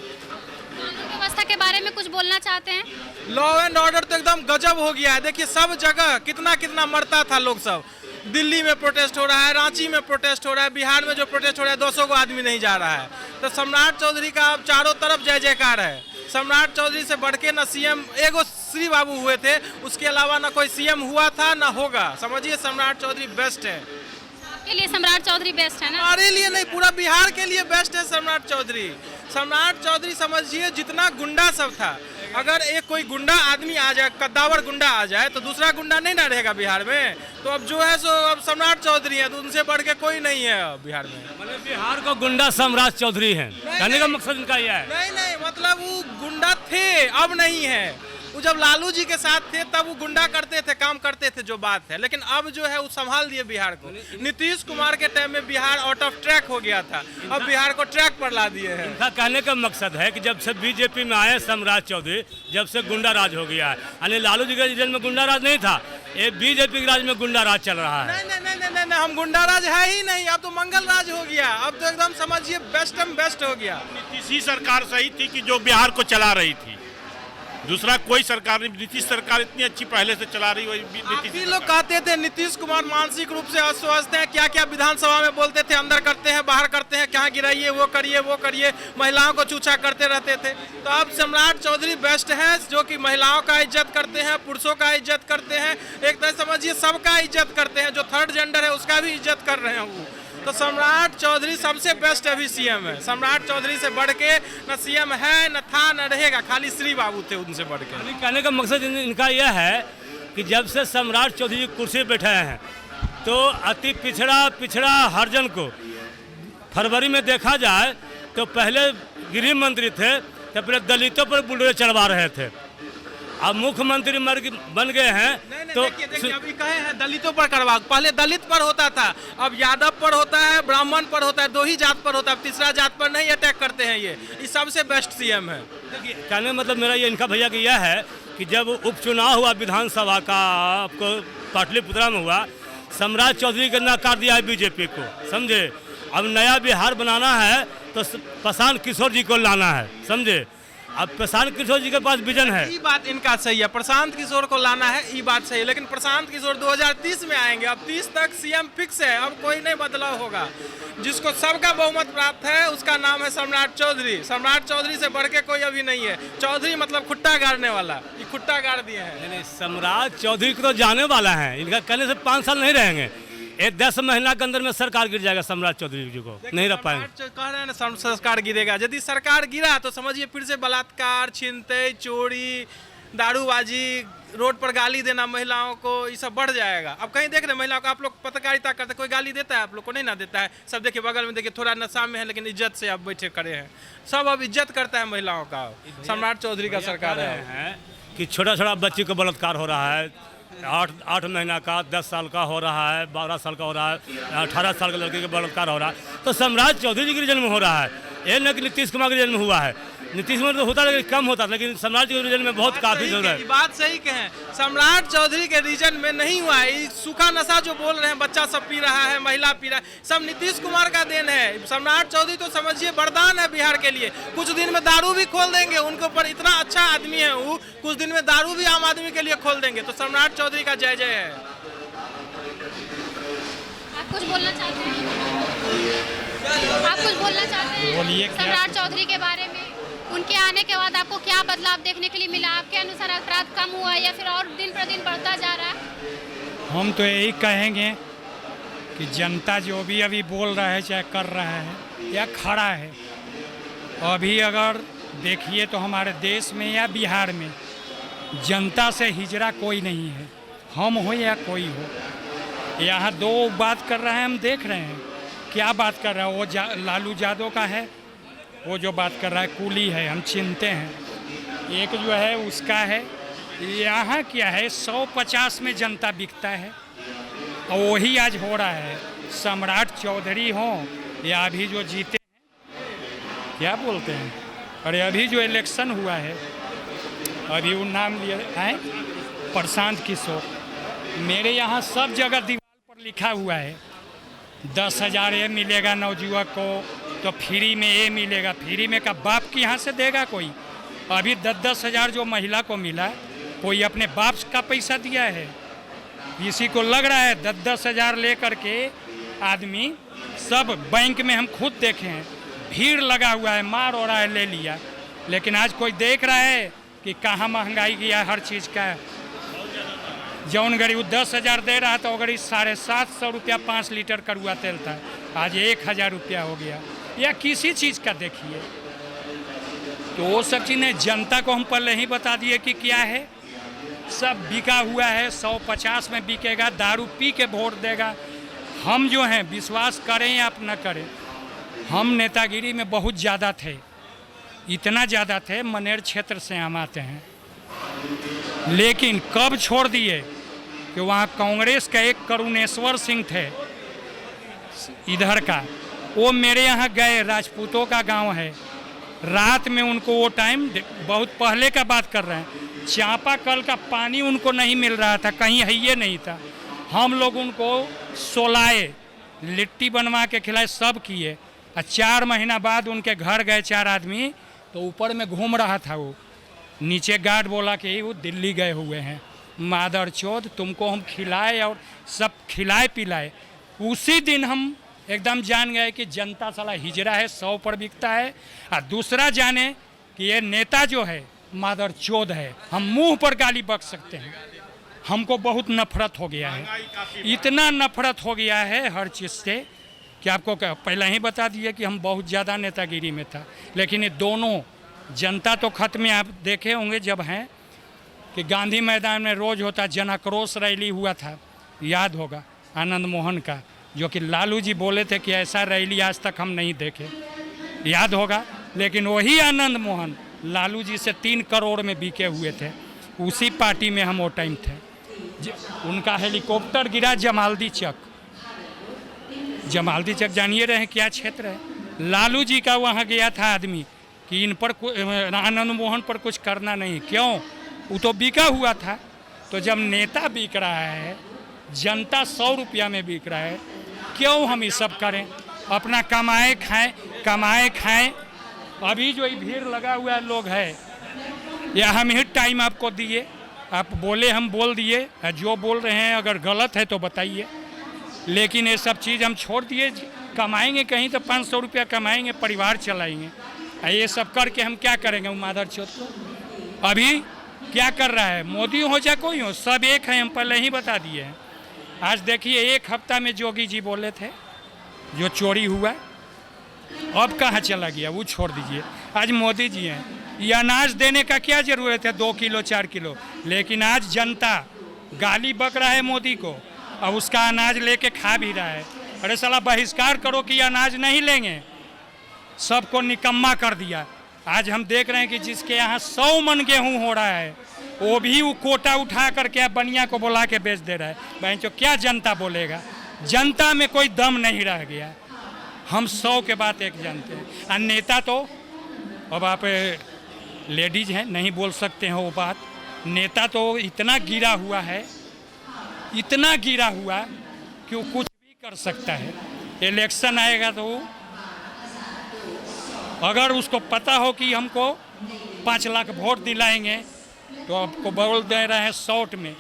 कानून व्यवस्था के बारे में कुछ बोलना चाहते हैं? लॉ एंड ऑर्डर तो एकदम गजब हो गया है। देखिए सब जगह कितना मरता था लोग सब। दिल्ली में प्रोटेस्ट हो रहा है, रांची में प्रोटेस्ट हो रहा है, बिहार में जो प्रोटेस्ट हो रहा है 200 को आदमी नहीं जा रहा है। तो सम्राट चौधरी का अब चारों तरफ जय जयकार है। सम्राट चौधरी से बढ़ के ना सीएम एगो श्री बाबू हुए थे, उसके अलावा ना कोई सीएम हुआ था ना होगा। समझिए सम्राट चौधरी बेस्ट है। आपके लिए सम्राट चौधरी बेस्ट है ना? हमारे लिए नहीं, पूरा बिहार के लिए बेस्ट है सम्राट चौधरी। सम्राट चौधरी समझिए जितना गुंडा सब था, अगर एक कोई गुंडा आदमी आ जाए, कद्दावर गुंडा आ जाए, तो दूसरा गुंडा नहीं ना रहेगा बिहार में। तो अब जो है सो अब सम्राट चौधरी है, तो उनसे बढ़ के कोई नहीं है बिहार में। मतलब बिहार को गुंडा सम्राट चौधरी है, कहने का मकसद इनका यह है। नहीं, मतलब वो गुंडा थे, अब नहीं है। वो जब लालू जी के साथ थे तब वो गुंडा करते थे, काम करते थे, जो बात है। लेकिन अब जो है वो संभाल दिए बिहार को। नीतीश कुमार के टाइम में बिहार आउट ऑफ ट्रैक हो गया था, अब बिहार को ट्रैक पर ला दिए हैं। इनका कहने का मकसद है कि जब से बीजेपी में आए सम्राट चौधरी, जब से गुंडा राज हो गया है। यानी लालू जी के रीजन में गुंडा राज नहीं था, ये बीजेपी के राज में गुंडा राज चल रहा है। नहीं, हम गुंडा राज है ही नहीं, अब तो मंगल राज हो गया। अब तो एकदम समझिए बेस्ट हो गया। नीतीश सरकार सही थी कि जो बिहार को चला रही थी, दूसरा कोई सरकार नहीं। नीतीश सरकार इतनी अच्छी पहले से चला रही, वही लोग कहते थे नीतीश कुमार मानसिक रूप से अस्वस्थ है, क्या विधानसभा में बोलते थे, अंदर करते हैं बाहर करते हैं, कहाँ गिराइए वो करिए, महिलाओं को चूचा करते रहते थे। तो अब सम्राट चौधरी बेस्ट है, जो कि महिलाओं का इज्जत करते हैं, पुरुषों का इज्जत करते हैं, एक तरह समझिए सबका इज्जत करते हैं। जो थर्ड जेंडर है उसका भी इज्जत कर रहे हैं वो। तो सम्राट चौधरी सबसे बेस्ट अभी सीएम है। सम्राट चौधरी से बढ़ के न सीएम है, न था, न रहेगा, खाली श्री बाबू थे उनसे बढ़ के। कहने का मकसद इनका यह है कि जब से सम्राट चौधरी कुर्सी पर बैठे हैं, तो अति पिछड़ा हरिजन को फरवरी में देखा जाए तो पहले गृह मंत्री थे, तो पहले दलितों पर बुलडोजर चढ़वा रहे थे। अब मुख्यमंत्री बन गए हैं, तो देखिए अभी कहे हैं दलितों पर करवा, पहले दलित पर होता था, अब यादव पर होता है, ब्राह्मण पर होता है, 2 ही जात पर होता है, तीसरा जात पर नहीं अटैक करते हैं। ये सबसे बेस्ट सीएम है। देखिए कहने मतलब मेरा ये इनका भैया की यह है कि जब उपचुनाव हुआ विधानसभा का, आपको पाटलिपुत्रा में हुआ, सम्राट चौधरी को नकार दिया है बीजेपी को, समझे। अब नया बिहार बनाना है तो प्रशांत किशोर जी को लाना है, समझे। अब प्रशांत किशोर जी के पास विजन है, ये बात इनका सही है, प्रशांत किशोर को लाना है, ये बात सही है। लेकिन प्रशांत किशोर 2030 में आएंगे, अब 30 तक सीएम फिक्स है, अब कोई नहीं बदलाव होगा। जिसको सबका बहुमत प्राप्त है उसका नाम है सम्राट चौधरी। सम्राट चौधरी से बढ़ के कोई अभी नहीं है। चौधरी मतलब खुट्टा गाड़ने वाला, ये खुट्टा गाड़ दिए हैं। नहीं, सम्राट चौधरी को तो जाने वाला है, इनका कहने से 5 साल नहीं रहेंगे। ये 10 महीना के अंदर में सरकार गिर जाएगा, सम्राट चौधरी जी को नहीं रह पाएंगे। कह रहे हैं ना सरकार गिरेगा, यदि सरकार गिरा तो समझिए फिर से बलात्कार, छीनते, चोरी, दारूबाजी, रोड पर गाली देना महिलाओं को, ये सब बढ़ जाएगा। अब कहीं देख रहे महिलाओं को, आप लोग पत्रकारिता करते, कोई गाली देता है आप लोग को? नहीं ना देता है। सब देखिए बगल में, देखिए थोड़ा नशा में है लेकिन इज्जत से आप बैठे खड़े हैं, सब अब इज्जत करता है महिलाओं का। सम्राट चौधरी का सरकार है कि छोटा बच्ची को बलात्कार हो रहा है, 8 महीना का, 10 साल का हो रहा है, 12 साल का हो रहा है, 18 साल के लड़के का बलात्कार हो रहा है। तो सम्राट चौधरी जी के जन्म हो रहा है, ये न कि नीतीश कुमार के जन्म हुआ है। नीतीश कुमार तो होता लेकिन कम होता, लेकिन सम्राट जी के रीजन में बहुत काफी जरूरत है। बात सही कहें, सम्राट चौधरी के रीजन में नहीं हुआ है। सूखा नशा जो बोल रहे हैं, बच्चा सब पी रहा है, महिला पी रहा है, सब नीतीश कुमार का देन है। सम्राट चौधरी तो समझिए वरदान है बिहार के लिए। कुछ दिन में दारू भी खोल देंगे, उनके ऊपर इतना अच्छा आदमी है वो, कुछ दिन में दारू भी आम आदमी के लिए खोल देंगे। तो सम्राट चौधरी का जय जय है। आप कुछ बोलना चाहते हैं? आप कुछ बोलना चाहते हैं? बोलिए। सम्राट चौधरी के बारे में, उनके आने के बाद आपको क्या बदलाव देखने के लिए मिला? आपके अनुसार अपराध कम हुआ या फिर और दिन प्रतिदिन बढ़ता जा रहा है? हम तो यही कहेंगे कि जनता जो भी अभी बोल रहा है चाहे कर रहा है या खड़ा है, अभी अगर देखिए तो हमारे देश में या बिहार में जनता से हिजरा कोई नहीं है, हम हो या कोई हो। यहाँ दो बात कर रहे हैं, हम देख रहे हैं क्या बात कर रहा है। वो लालू यादव का है, वो जो बात कर रहा है कूली है, हम चिंते हैं। एक जो है उसका है। यहाँ क्या है 150 में जनता बिकता है और वही आज हो रहा है। सम्राट चौधरी हो या अभी जो जीते हैं क्या बोलते हैं, अरे अभी जो इलेक्शन हुआ है, अभी वो नाम लिए हैं प्रशांत किशोर, मेरे यहाँ सब जगह दीवार पर लिखा हुआ है 10,000 ये मिलेगा नवयुवक को, तो फ्री में ये मिलेगा। फ्री में का बाप के यहाँ से देगा कोई? अभी 10-10 हज़ार जो महिला को मिला, कोई अपने बाप का पैसा दिया है? किसी को लग रहा है 10-10 हज़ार ले करके आदमी सब बैंक में हम खुद देखे हैं, भीड़ लगा हुआ है, मार हो रहा है, ले लिया। लेकिन आज कोई देख रहा है कि कहाँ महंगाई गया है हर चीज़ का। जौन गरीब 10,000 दे रहा था, वो गरीब 750 रुपया 5 लीटर कड़ुआ तेल था, आज 1,000 रुपया हो गया। या किसी चीज़ का देखिए, तो वो सब चीज़ें जनता को हम पहले ही बता दिए कि क्या है, सब बिका हुआ है। 150 में बिकेगा, दारू पी के वोट देगा। हम जो हैं विश्वास करें या न करें, हम नेतागिरी में बहुत ज़्यादा थे, इतना ज़्यादा थे, मनेर क्षेत्र से हम आते हैं। लेकिन कब छोड़ दिए कि वहाँ कांग्रेस का एक करुणेश्वर सिंह थे इधर का, वो मेरे यहाँ गए, राजपूतों का गांव है। रात में उनको वो टाइम, बहुत पहले का बात कर रहे हैं, चापाकल का पानी उनको नहीं मिल रहा था, कहीं है ये नहीं था। हम लोग उनको सोलाए, लिट्टी बनवा के खिलाए, सब किए। और 4 महीना बाद उनके घर गए 4 आदमी, तो ऊपर में घूम रहा था वो, नीचे गार्ड बोला कि वो दिल्ली गए हुए हैं। मादर चौध, तुमको हम खिलाए और सब खिलाए पिलाए। उसी दिन हम एकदम जान गए कि जनता साला हिजरा है, 100 पर बिकता है। और दूसरा जाने कि ये नेता जो है मादर चौध है, हम मुंह पर गाली बक सकते हैं। हमको बहुत नफरत हो गया है, इतना नफरत हो गया है हर चीज़ से कि आपको पहले ही बता दिए कि हम बहुत ज़्यादा नेतागिरी में था। लेकिन ये दोनों जनता तो खत्म में, आप देखे होंगे जब हैं कि गांधी मैदान में रोज़ होता जन आक्रोश रैली हुआ था, याद होगा आनंद मोहन का, जो कि लालू जी बोले थे कि ऐसा रैली आज तक हम नहीं देखे, याद होगा। लेकिन वही आनंद मोहन लालू जी से 3 करोड़ में बिके हुए थे, उसी पार्टी में हम वो टाइम थे। उनका हेलीकॉप्टर गिरा जमालदी चक, जमालदी चक जानिए रहे क्या क्षेत्र है। लालू जी का वहाँ गया था आदमी कि इन पर आनंद मोहन पर कुछ करना नहीं, क्यों? वो तो बिका हुआ था। तो जब नेता बिक रहा है, जनता 100 रुपया में बिक रहा है, क्यों हम ये सब करें? अपना कमाए खाएं, कमाए खाएं। अभी जो ये भीड़ लगा हुआ लोग है, या हम ही टाइम आपको दिए, आप बोले हम बोल दिए, जो बोल रहे हैं अगर गलत है तो बताइए। लेकिन ये सब चीज़ हम छोड़ दिए, कमाएंगे कहीं तो 500 रुपया कमाएंगे, परिवार चलाएंगे। ये सब करके हम क्या करेंगे? मादर चौथ को अभी क्या कर रहा है? मोदी हो या कोई हो, सब एक है, हम पहले ही बता दिए हैं। आज देखिए 1 हफ्ता में जोगी जी बोले थे जो चोरी हुआ, अब कहाँ चला गया वो छोड़ दीजिए। आज मोदी जी हैं, ये अनाज देने का क्या ज़रूरत है 2 किलो 4 किलो, लेकिन आज जनता गाली बक रहा है मोदी को, अब उसका अनाज लेके खा भी रहा है। अरे साला बहिष्कार करो कि अनाज नहीं लेंगे, सबको निकम्मा कर दिया। आज हम देख रहे हैं कि जिसके यहाँ 100 मन गेहूँ हो रहा है, वो भी वो कोटा उठा करके बनिया को बुला के बेच दे रहा है। भाई तो क्या जनता बोलेगा? जनता में कोई दम नहीं रह गया। हम 100 के बात एक जानते हैं, और नेता तो अब आप लेडीज हैं नहीं बोल सकते हैं वो बात। नेता तो इतना गिरा हुआ है, इतना गिरा हुआ कि वो कुछ भी कर सकता है। इलेक्शन आएगा तो अगर उसको पता हो कि हमको 5 लाख वोट दिलाएंगे, तो आपको बोल दे रहे हैं शॉर्ट में,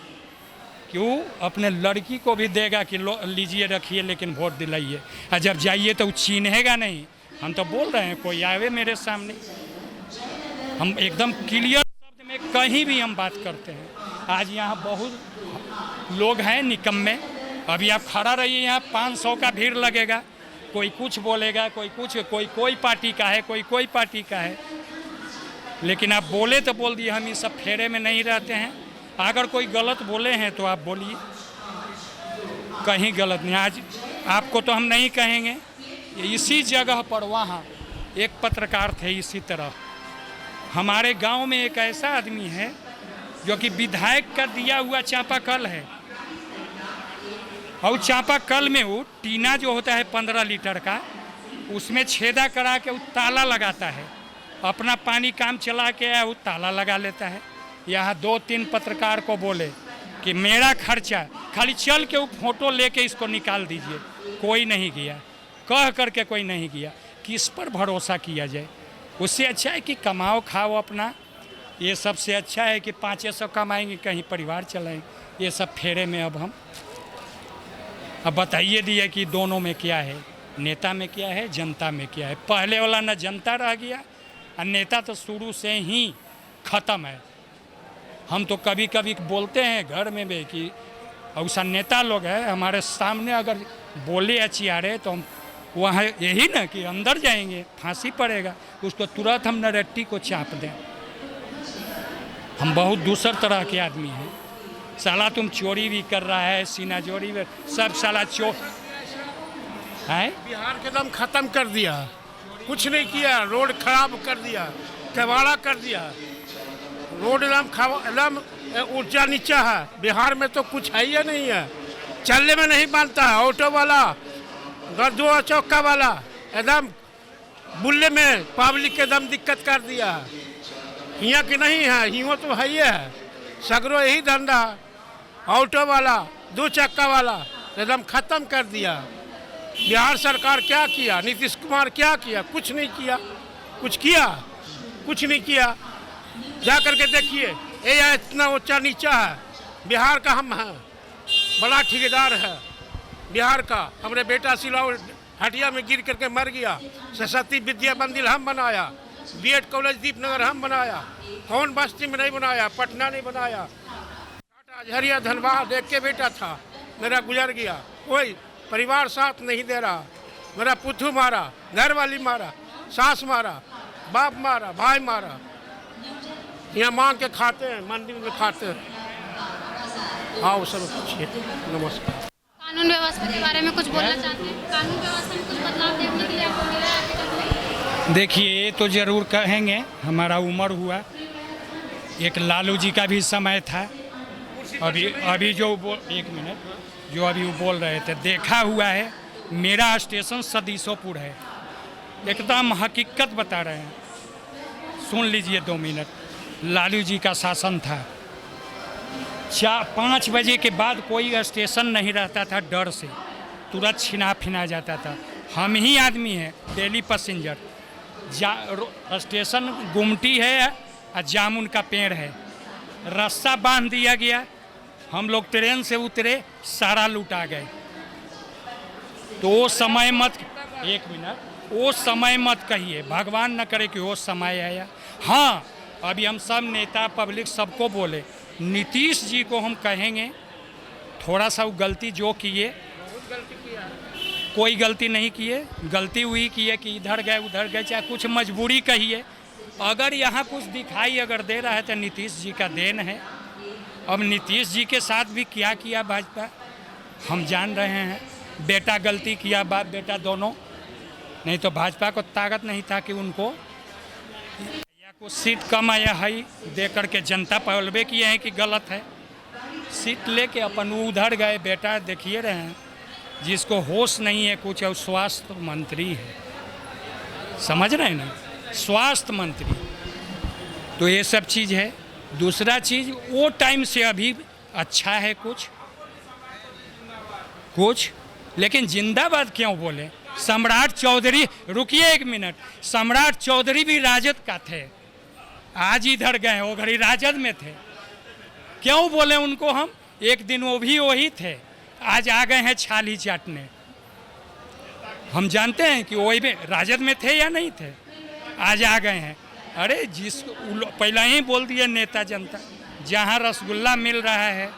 क्यों अपने लड़की को भी देगा कि लीजिए रखिए लेकिन वोट दिलाइए। और जब जाइए तो चिन्हेगा नहीं। हम तो बोल रहे हैं कोई आवे मेरे सामने, हम एकदम क्लियर शब्द में कहीं भी हम बात करते हैं। आज यहाँ बहुत लोग हैं निकम्मे, अभी आप खड़ा रहिए, यहाँ 500 का भीड़ लगेगा, कोई कुछ बोलेगा, कोई कुछ, कोई पार्टी का है, कोई पार्टी का है। लेकिन आप बोले तो बोल दिए, हम इस सब फेरे में नहीं रहते हैं। अगर कोई गलत बोले हैं तो आप बोलिए, कहीं गलत नहीं। आज आपको तो हम नहीं कहेंगे। इसी जगह पर वहाँ एक पत्रकार थे, इसी तरह हमारे गांव में एक ऐसा आदमी है जो कि विधायक का दिया हुआ चापाकल है, और चापाकल में वो टीना जो होता है 15 लीटर का, उसमें छेदा करा के वो ताला लगाता है। अपना पानी काम चला के आया, वो ताला लगा लेता है। यहाँ 2-3 पत्रकार को बोले कि मेरा खर्चा, खाली चल के वो फोटो लेके इसको निकाल दीजिए, कोई नहीं गया। कह करके कोई नहीं गया। किस पर भरोसा किया जाए? उससे अच्छा है कि कमाओ खाओ अपना। ये सबसे अच्छा है कि 500 कमाएंगे, कहीं परिवार चलाएंगे। ये सब फेरे में अब हम अब बताइए दिए कि दोनों में क्या है, नेता में क्या है, जनता में क्या है। पहले वाला न जनता रह गया और नेता तो शुरू से ही ख़त्म है। हम तो कभी कभी बोलते हैं घर में भी कि ऐसा नेता लोग है हमारे सामने अगर बोले या चियारे तो हम वहाँ यही ना कि अंदर जाएंगे, फांसी पड़ेगा, उसको तुरंत हम नरेट्टी को चाप दें। हम बहुत दूसर तरह के आदमी हैं। साला तुम चोरी भी कर रहा है, सीना चोरी भी, सब साला चोर है। बिहार के दम खत्म कर दिया, कुछ नहीं किया, रोड खराब कर दिया, कबाड़ा कर दिया, रोड एकदम ऊंचा नीचा है। बिहार में तो कुछ है ही नहीं है, चलने में नहीं मानता है। ऑटो वाला, गद्दो चौका वाला एकदम बुल्ले में पब्लिक के दम दिक्कत कर दिया। यहाँ की नहीं है, हियो तो है ही है, सगरो यही धंधा। ऑटो वाला, 2 चक्का वाला एकदम खत्म कर दिया। बिहार सरकार क्या किया? नीतीश कुमार क्या किया? कुछ नहीं किया। कुछ किया? कुछ नहीं किया। जा करके देखिए, ये इतना ऊंचा नीचा है। बिहार का हम हैं, बड़ा ठेकेदार है बिहार का। हमारे बेटा सिलाओ हटिया में गिर करके मर गया। सरस्वती विद्या मंदिर हम बनाया, बीएड कॉलेज दीपनगर हम बनाया, कौन बस्ती में नहीं बनाया, पटना नहीं बनाया। झरिया धनबाद एक के बेटा था, मेरा गुजर गया। कोई परिवार साथ नहीं दे रहा। मेरा पुत्थू मारा, घर वाली मारा, सास मारा, बाप मारा, भाई मारा। यहाँ मांग के खाते हैं, मंदिर में खाते हैं। आओ सब पूछिए। नमस्कार। कानून व्यवस्था के बारे में कुछ बोलना चाहते हैं? कानून व्यवस्था में कुछ बदलाव देखने के लिए आपको मिला है अभी तक में? देखिए, ये तो जरूर कहेंगे, हमारा उम्र हुआ, एक लालू जी का भी समय था। अभी जो एक मिनट, जो अभी वो बोल रहे थे, देखा हुआ है। मेरा स्टेशन सदीसोपुर है, एकदम हकीकत बता रहे हैं। सुन लीजिए 2 मिनट। लालू जी का शासन था, 5 बजे के बाद कोई स्टेशन नहीं रहता था, डर से तुरंत छिना फिना जाता था। हम ही आदमी हैं डेली पैसेंजर। स्टेशन गुमटी है और जामुन का पेड़ है, रास्ता बांध दिया गया। हम लोग ट्रेन से उतरे, सारा लूटा गए। तो वो समय मत, एक मिनट, वो समय मत कहिए, भगवान न करे कि वो समय आया। हाँ, अभी हम सब नेता पब्लिक सबको बोले, नीतीश जी को हम कहेंगे थोड़ा सा वो गलती जो किए, कोई गलती नहीं किए, गलती हुई किए कि इधर गए उधर गए, चाहे कुछ मजबूरी कहिए। अगर यहाँ कुछ दिखाई अगर दे रहा है तो नीतीश जी का देन है। अब नीतीश जी के साथ भी क्या किया भाजपा हम जान रहे हैं। बेटा गलती किया, बाप बेटा दोनों, नहीं तो भाजपा को ताकत नहीं था कि उनको कुछ सीट कम आया है दे करके जनता पलबे किए हैं कि गलत है। सीट लेके अपन उधर गए। बेटा देखिए रहे हैं, जिसको होश नहीं है कुछ, और स्वास्थ्य मंत्री है, समझ रहे हैं ना, स्वास्थ्य मंत्री। तो ये सब चीज़ है। दूसरा चीज़, वो टाइम से अभी अच्छा है कुछ, लेकिन जिंदाबाद क्यों बोले? सम्राट चौधरी, रुकिए 1 मिनट, सम्राट चौधरी भी राजद का थे, आज इधर गए, वो घड़ी राजद में थे। क्यों बोले उनको हम? एक दिन वो भी वही थे, आज आ गए हैं छाली चाटने। हम जानते हैं कि वही में राजद में थे या नहीं थे, आज आ गए हैं। अरे जिसको पहले ही बोल दिए नेता जनता, जहाँ रसगुल्ला मिल रहा है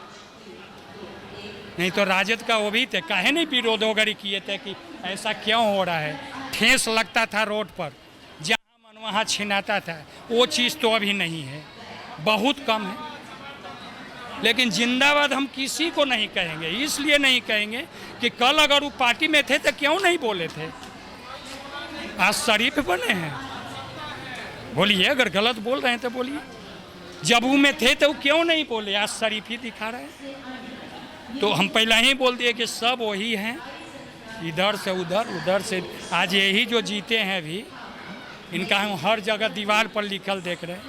नहीं तो राजद का वो भी थे, काहे नहीं विरोध वगैरह किए थे कि ऐसा क्यों हो रहा है। ठेस लगता था रोड पर, जहाँ मन वहाँ छिनाता था, वो चीज़ तो अभी नहीं है, बहुत कम है। लेकिन जिंदाबाद हम किसी को नहीं कहेंगे, इसलिए नहीं कहेंगे कि कल अगर वो पार्टी में थे तो क्यों नहीं बोले थे। आज शरीफ बने हैं, बोलिए, अगर गलत बोल रहे हैं तो बोलिए। जब वो में थे तो क्यों नहीं बोले, आज शरीफ ही दिखा रहे हैं। तो हम पहले ही बोल दिए कि सब वही हैं, इधर से उधर, उधर से। आज यही जो जीते हैं अभी, इनका हम हर जगह दीवार पर लिखल देख रहे हैं,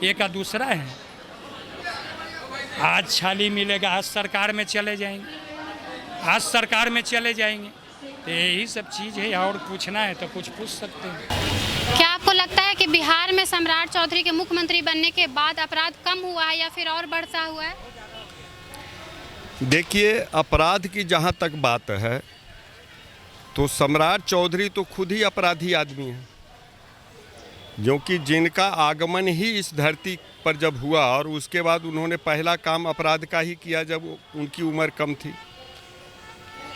एक का दूसरा है। आज छाली मिलेगा, आज सरकार में चले जाएंगे, आज सरकार में चले जाएंगे। तो यही सब चीज़ है, और पूछना है तो कुछ पूछ सकते हैं। क्या आपको लगता है कि बिहार में सम्राट चौधरी के मुख्यमंत्री बनने के बाद अपराध कम हुआ है या फिर और बढ़ता हुआ है? देखिए, अपराध की जहाँ तक बात है तो सम्राट चौधरी तो खुद ही अपराधी आदमी है, क्योंकि जिनका आगमन ही इस धरती पर जब हुआ और उसके बाद उन्होंने पहला काम अपराध का ही किया जब उनकी उम्र कम थी।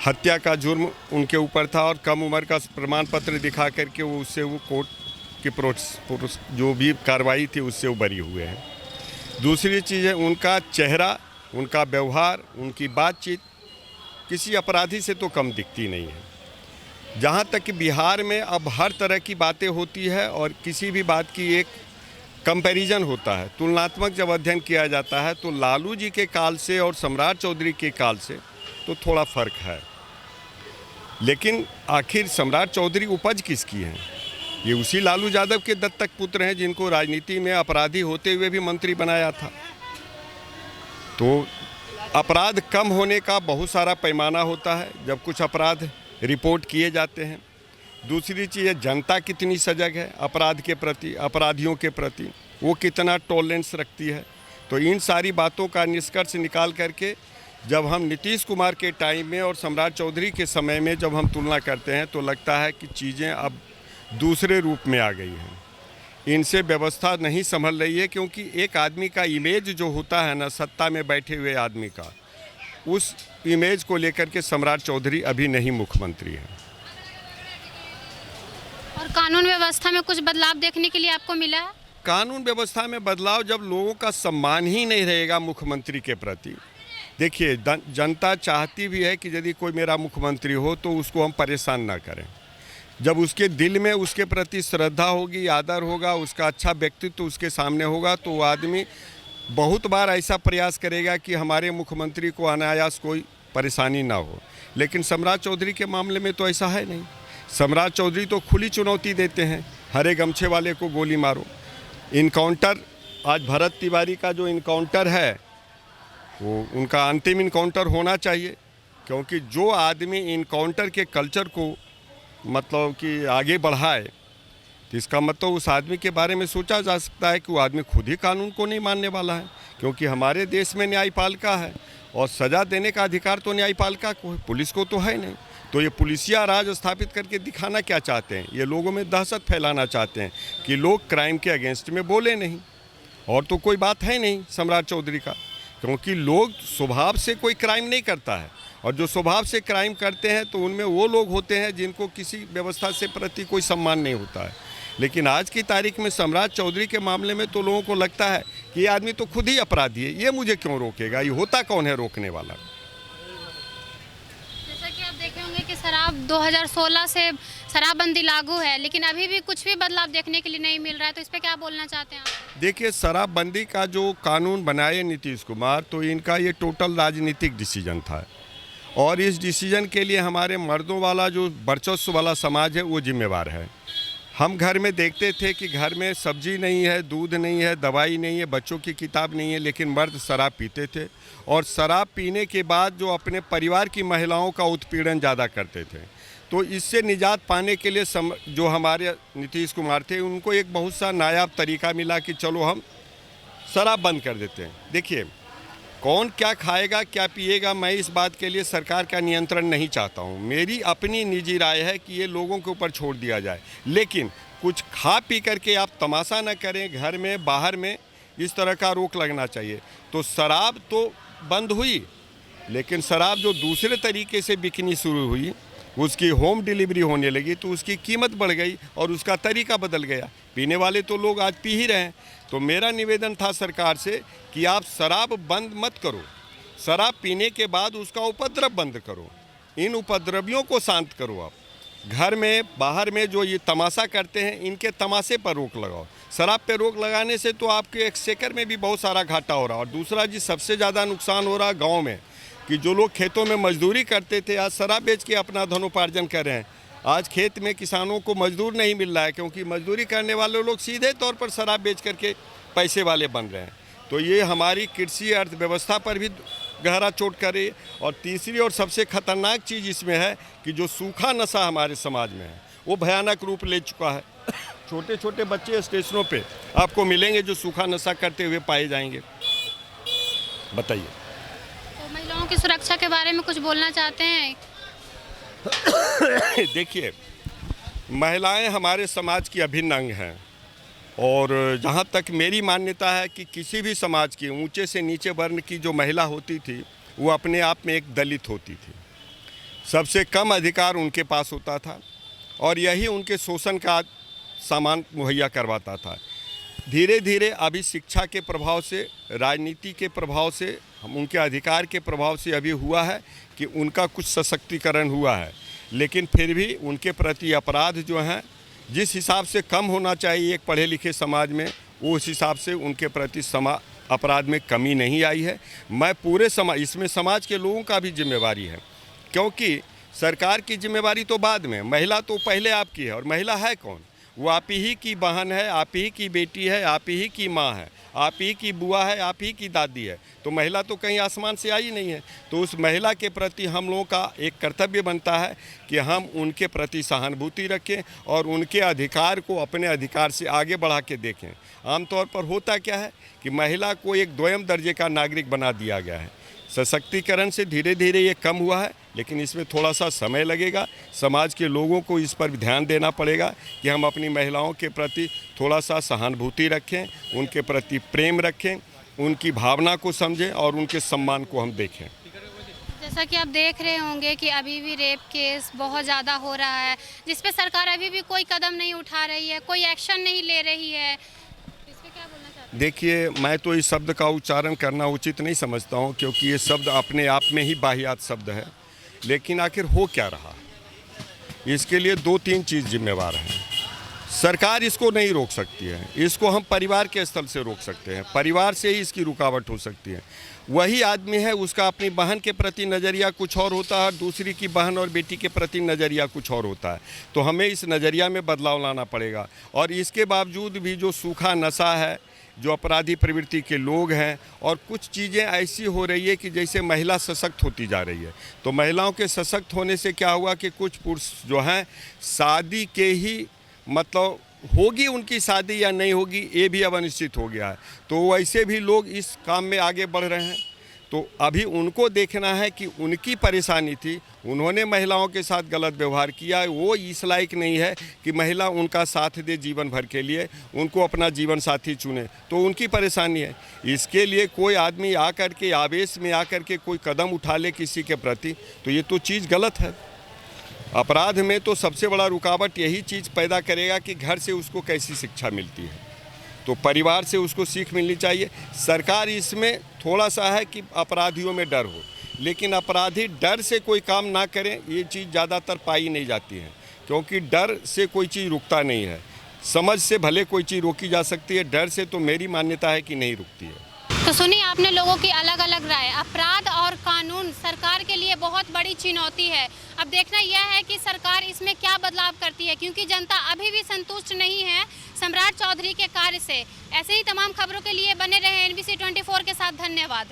हत्या का जुर्म उनके ऊपर था और कम उम्र का प्रमाण पत्र दिखा करके वो उससे वो कोर्ट की जो भी कार्रवाई थी उससे वो बरी हुए हैं। दूसरी चीज़ है उनका चेहरा, उनका व्यवहार, उनकी बातचीत किसी अपराधी से तो कम दिखती नहीं है। जहाँ तक कि बिहार में अब हर तरह की बातें होती है और किसी भी बात की एक कंपैरिजन होता है, तुलनात्मक जब अध्ययन किया जाता है तो लालू जी के काल से और सम्राट चौधरी के काल से तो थोड़ा फ़र्क है। लेकिन आखिर सम्राट चौधरी उपज किसकी हैं? ये उसी लालू यादव के दत्तक पुत्र हैं जिनको राजनीति में अपराधी होते हुए भी मंत्री बनाया था। तो अपराध कम होने का बहुत सारा पैमाना होता है जब कुछ अपराध रिपोर्ट किए जाते हैं। दूसरी चीज़ है जनता कितनी सजग है अपराध के प्रति, अपराधियों के प्रति, वो कितना टॉलरेंस रखती है। तो इन सारी बातों का निष्कर्ष निकाल करके जब हम नीतीश कुमार के टाइम में और सम्राट चौधरी के समय में जब हम तुलना करते हैं तो लगता है कि चीज़ें अब दूसरे रूप में आ गई हैं। इनसे व्यवस्था नहीं संभल रही है, क्योंकि एक आदमी का इमेज जो होता है ना सत्ता में बैठे हुए आदमी का, उस इमेज को लेकर के सम्राट चौधरी अभी नहीं मुख्यमंत्री हैं। और कानून व्यवस्था में कुछ बदलाव देखने के लिए आपको मिला है? कानून व्यवस्था में बदलाव जब लोगों का सम्मान ही नहीं रहेगा मुख्यमंत्री के प्रति। देखिए, जनता चाहती भी है कि यदि कोई मेरा मुख्यमंत्री हो तो उसको हम परेशान ना करें। जब उसके दिल में उसके प्रति श्रद्धा होगी, आदर होगा, उसका अच्छा व्यक्तित्व उसके सामने होगा तो वो आदमी बहुत बार ऐसा प्रयास करेगा कि हमारे मुख्यमंत्री को अनायास कोई परेशानी ना हो। लेकिन सम्राट चौधरी के मामले में तो ऐसा है नहीं। सम्राट चौधरी तो खुली चुनौती देते हैं, हरे गमछे वाले को गोली मारो। इनकाउंटर, आज भरत तिवारी का जो इनकाउंटर है वो उनका अंतिम इनकाउंटर होना चाहिए, क्योंकि जो आदमी इनकाउंटर के कल्चर को मतलब कि आगे बढ़ाए तो इसका मतलब उस आदमी के बारे में सोचा जा सकता है कि वो आदमी खुद ही कानून को नहीं मानने वाला है। क्योंकि हमारे देश में न्यायपालिका है और सज़ा देने का अधिकार तो न्यायपालिका को है, पुलिस को तो है नहीं। तो ये पुलिसिया राज स्थापित करके दिखाना क्या चाहते हैं? ये लोगों में दहशत फैलाना चाहते हैं कि लोग क्राइम के अगेंस्ट में बोले नहीं। और तो कोई बात है नहीं सम्राट चौधरी का, क्योंकि लोग स्वभाव से कोई क्राइम नहीं करता है, और जो स्वभाव से क्राइम करते हैं तो उनमें वो लोग होते हैं जिनको किसी व्यवस्था से प्रति कोई सम्मान नहीं होता है। लेकिन आज की तारीख में सम्राट चौधरी के मामले में तो लोगों को लगता है कि ये आदमी तो खुद ही अपराधी है, ये मुझे क्यों रोकेगा, ये होता कौन है रोकने वाला। जैसा कि आप देखे होंगे कि शराब 2016 से शराबबंदी लागू है, लेकिन अभी भी कुछ भी बदलाव देखने के लिए नहीं मिल रहा है, तो इस पर क्या बोलना चाहते हैं आप? देखिए, शराबबंदी का जो कानून बनाए नीतीश कुमार, तो इनका ये टोटल राजनीतिक डिसीजन था और इस डिसीजन के लिए हमारे मर्दों वाला जो वर्चस्व वाला समाज है वो जिम्मेवार है। हम घर में देखते थे कि घर में सब्जी नहीं है, दूध नहीं है, दवाई नहीं है, बच्चों की किताब नहीं है, लेकिन मर्द शराब पीते थे और शराब पीने के बाद जो अपने परिवार की महिलाओं का उत्पीड़न ज़्यादा करते थे। तो इससे निजात पाने के लिए जो हमारे नीतीश कुमार थे उनको एक बहुत सा नायाब तरीका मिला कि चलो हम शराब बंद कर देते हैं। देखिए, कौन क्या खाएगा क्या पिएगा, मैं इस बात के लिए सरकार का नियंत्रण नहीं चाहता हूँ। मेरी अपनी निजी राय है कि ये लोगों के ऊपर छोड़ दिया जाए, लेकिन कुछ खा पी करके आप तमाशा न करें, घर में बाहर में इस तरह का रोक लगना चाहिए। तो शराब तो बंद हुई, लेकिन शराब जो दूसरे तरीके से बिकनी शुरू हुई, उसकी होम डिलीवरी होने लगी, तो उसकी कीमत बढ़ गई और उसका तरीका बदल गया। पीने वाले तो लोग आज पी ही रहे हैं। तो मेरा निवेदन था सरकार से कि आप शराब बंद मत करो, शराब पीने के बाद उसका उपद्रव बंद करो, इन उपद्रवियों को शांत करो। आप घर में बाहर में जो ये तमाशा करते हैं, इनके तमाशे पर रोक लगाओ। शराब पे रोक लगाने से तो आपके एक्सचेकर में भी बहुत सारा घाटा हो रहा है। और दूसरा जी, सबसे ज़्यादा नुकसान हो रहा है गाँव में, कि जो लोग खेतों में मजदूरी करते थे, आज शराब बेच के अपना धनोपार्जन कर रहे हैं। आज खेत में किसानों को मजदूर नहीं मिल रहा है, क्योंकि मजदूरी करने वाले लोग सीधे तौर पर शराब बेच करके पैसे वाले बन रहे हैं। तो ये हमारी कृषि अर्थव्यवस्था पर भी गहरा चोट करे। और तीसरी और सबसे खतरनाक चीज़ इसमें है कि जो सूखा नशा हमारे समाज में है, वो भयानक रूप ले चुका है। छोटे छोटे बच्चे स्टेशनों पे आपको मिलेंगे जो सूखा नशा करते हुए पाए जाएंगे। बताइए। तो महिलाओं की सुरक्षा के बारे में कुछ बोलना चाहते हैं? देखिए, महिलाएं हमारे समाज की अभिन्न अंग हैं। और जहाँ तक मेरी मान्यता है कि किसी भी समाज की ऊंचे से नीचे वर्ण की जो महिला होती थी, वो अपने आप में एक दलित होती थी। सबसे कम अधिकार उनके पास होता था और यही उनके शोषण का सामान मुहैया करवाता था। धीरे धीरे अभी शिक्षा के प्रभाव से, राजनीति के प्रभाव से, हम उनके अधिकार के प्रभाव से अभी हुआ है कि उनका कुछ सशक्तिकरण हुआ है। लेकिन फिर भी उनके प्रति अपराध जो हैं, जिस हिसाब से कम होना चाहिए एक पढ़े लिखे समाज में, वो उस हिसाब से उनके प्रति अपराध में कमी नहीं आई है। मैं पूरे समाज, इसमें समाज के लोगों का भी जिम्मेवारी है, क्योंकि सरकार की जिम्मेवारी तो बाद में, महिला तो पहले आपकी है। और महिला है कौन? वो आप ही की बहन है, आप ही की बेटी है, आप ही की माँ है, आप ही की बुआ है, आप ही की दादी है। तो महिला तो कहीं आसमान से आई नहीं है। तो उस महिला के प्रति हम लोगों का एक कर्तव्य बनता है कि हम उनके प्रति सहानुभूति रखें और उनके अधिकार को अपने अधिकार से आगे बढ़ा के देखें। आमतौर पर होता क्या है कि महिला को एक द्वयम दर्जे का नागरिक बना दिया गया है। सशक्तिकरण से धीरे धीरे ये कम हुआ है, लेकिन इसमें थोड़ा सा समय लगेगा। समाज के लोगों को इस पर ध्यान देना पड़ेगा कि हम अपनी महिलाओं के प्रति थोड़ा सा सहानुभूति रखें, उनके प्रति प्रेम रखें, उनकी भावना को समझें और उनके सम्मान को हम देखें। जैसा कि आप देख रहे होंगे कि अभी भी रेप केस बहुत ज़्यादा हो रहा है, जिस पे सरकार अभी भी कोई कदम नहीं उठा रही है, कोई एक्शन नहीं ले रही है। इस पे क्या बोलना चाहते हैं? देखिए, मैं तो इस शब्द का उच्चारण करना उचित नहीं समझता हूँ, क्योंकि ये शब्द अपने आप में ही वाहियात शब्द है। लेकिन आखिर हो क्या रहा, इसके लिए 2-3 चीज़ जिम्मेवार हैं। सरकार इसको नहीं रोक सकती है, इसको हम परिवार के स्तर से रोक सकते हैं। परिवार से ही इसकी रुकावट हो सकती है। वही आदमी है, उसका अपनी बहन के प्रति नज़रिया कुछ और होता है, दूसरी की बहन और बेटी के प्रति नज़रिया कुछ और होता है। तो हमें इस नज़रिया में बदलाव लाना पड़ेगा। और इसके बावजूद भी जो सूखा नशा है, जो अपराधी प्रवृत्ति के लोग हैं, और कुछ चीज़ें ऐसी हो रही है कि जैसे महिला सशक्त होती जा रही है। तो महिलाओं के सशक्त होने से क्या हुआ कि कुछ पुरुष जो हैं, शादी के ही मतलब होगी उनकी शादी या नहीं होगी, ये भी अब अनिश्चित हो गया है। तो वैसे भी लोग इस काम में आगे बढ़ रहे हैं। तो अभी उनको देखना है कि उनकी परेशानी थी, उन्होंने महिलाओं के साथ गलत व्यवहार किया, वो इस लायक नहीं है कि महिला उनका साथ दे जीवन भर के लिए, उनको अपना जीवन साथी चुने, तो उनकी परेशानी है। इसके लिए कोई आदमी आकर के आवेश में आकर के कोई कदम उठा ले किसी के प्रति, तो ये तो चीज़ गलत है। अपराध में तो सबसे बड़ा रुकावट यही चीज़ पैदा करेगा कि घर से उसको कैसी शिक्षा मिलती है। तो परिवार से उसको सीख मिलनी चाहिए। सरकार इसमें थोड़ा सा है कि अपराधियों में डर हो, लेकिन अपराधी डर से कोई काम ना करें, ये चीज़ ज़्यादातर पाई नहीं जाती है, क्योंकि डर से कोई चीज़ रुकता नहीं है। समझ से भले कोई चीज़ रोकी जा सकती है, डर से तो मेरी मान्यता है कि नहीं रुकती है। तो सुनिए आपने लोगों की अलग अलग राय। अपराध और कानून सरकार के लिए बहुत बड़ी चुनौती है। अब देखना यह है कि सरकार इसमें क्या बदलाव करती है, क्योंकि जनता अभी भी संतुष्ट नहीं है सम्राट चौधरी के कार्य से। ऐसे ही तमाम खबरों के लिए बने रहे NBC 24 के साथ। धन्यवाद।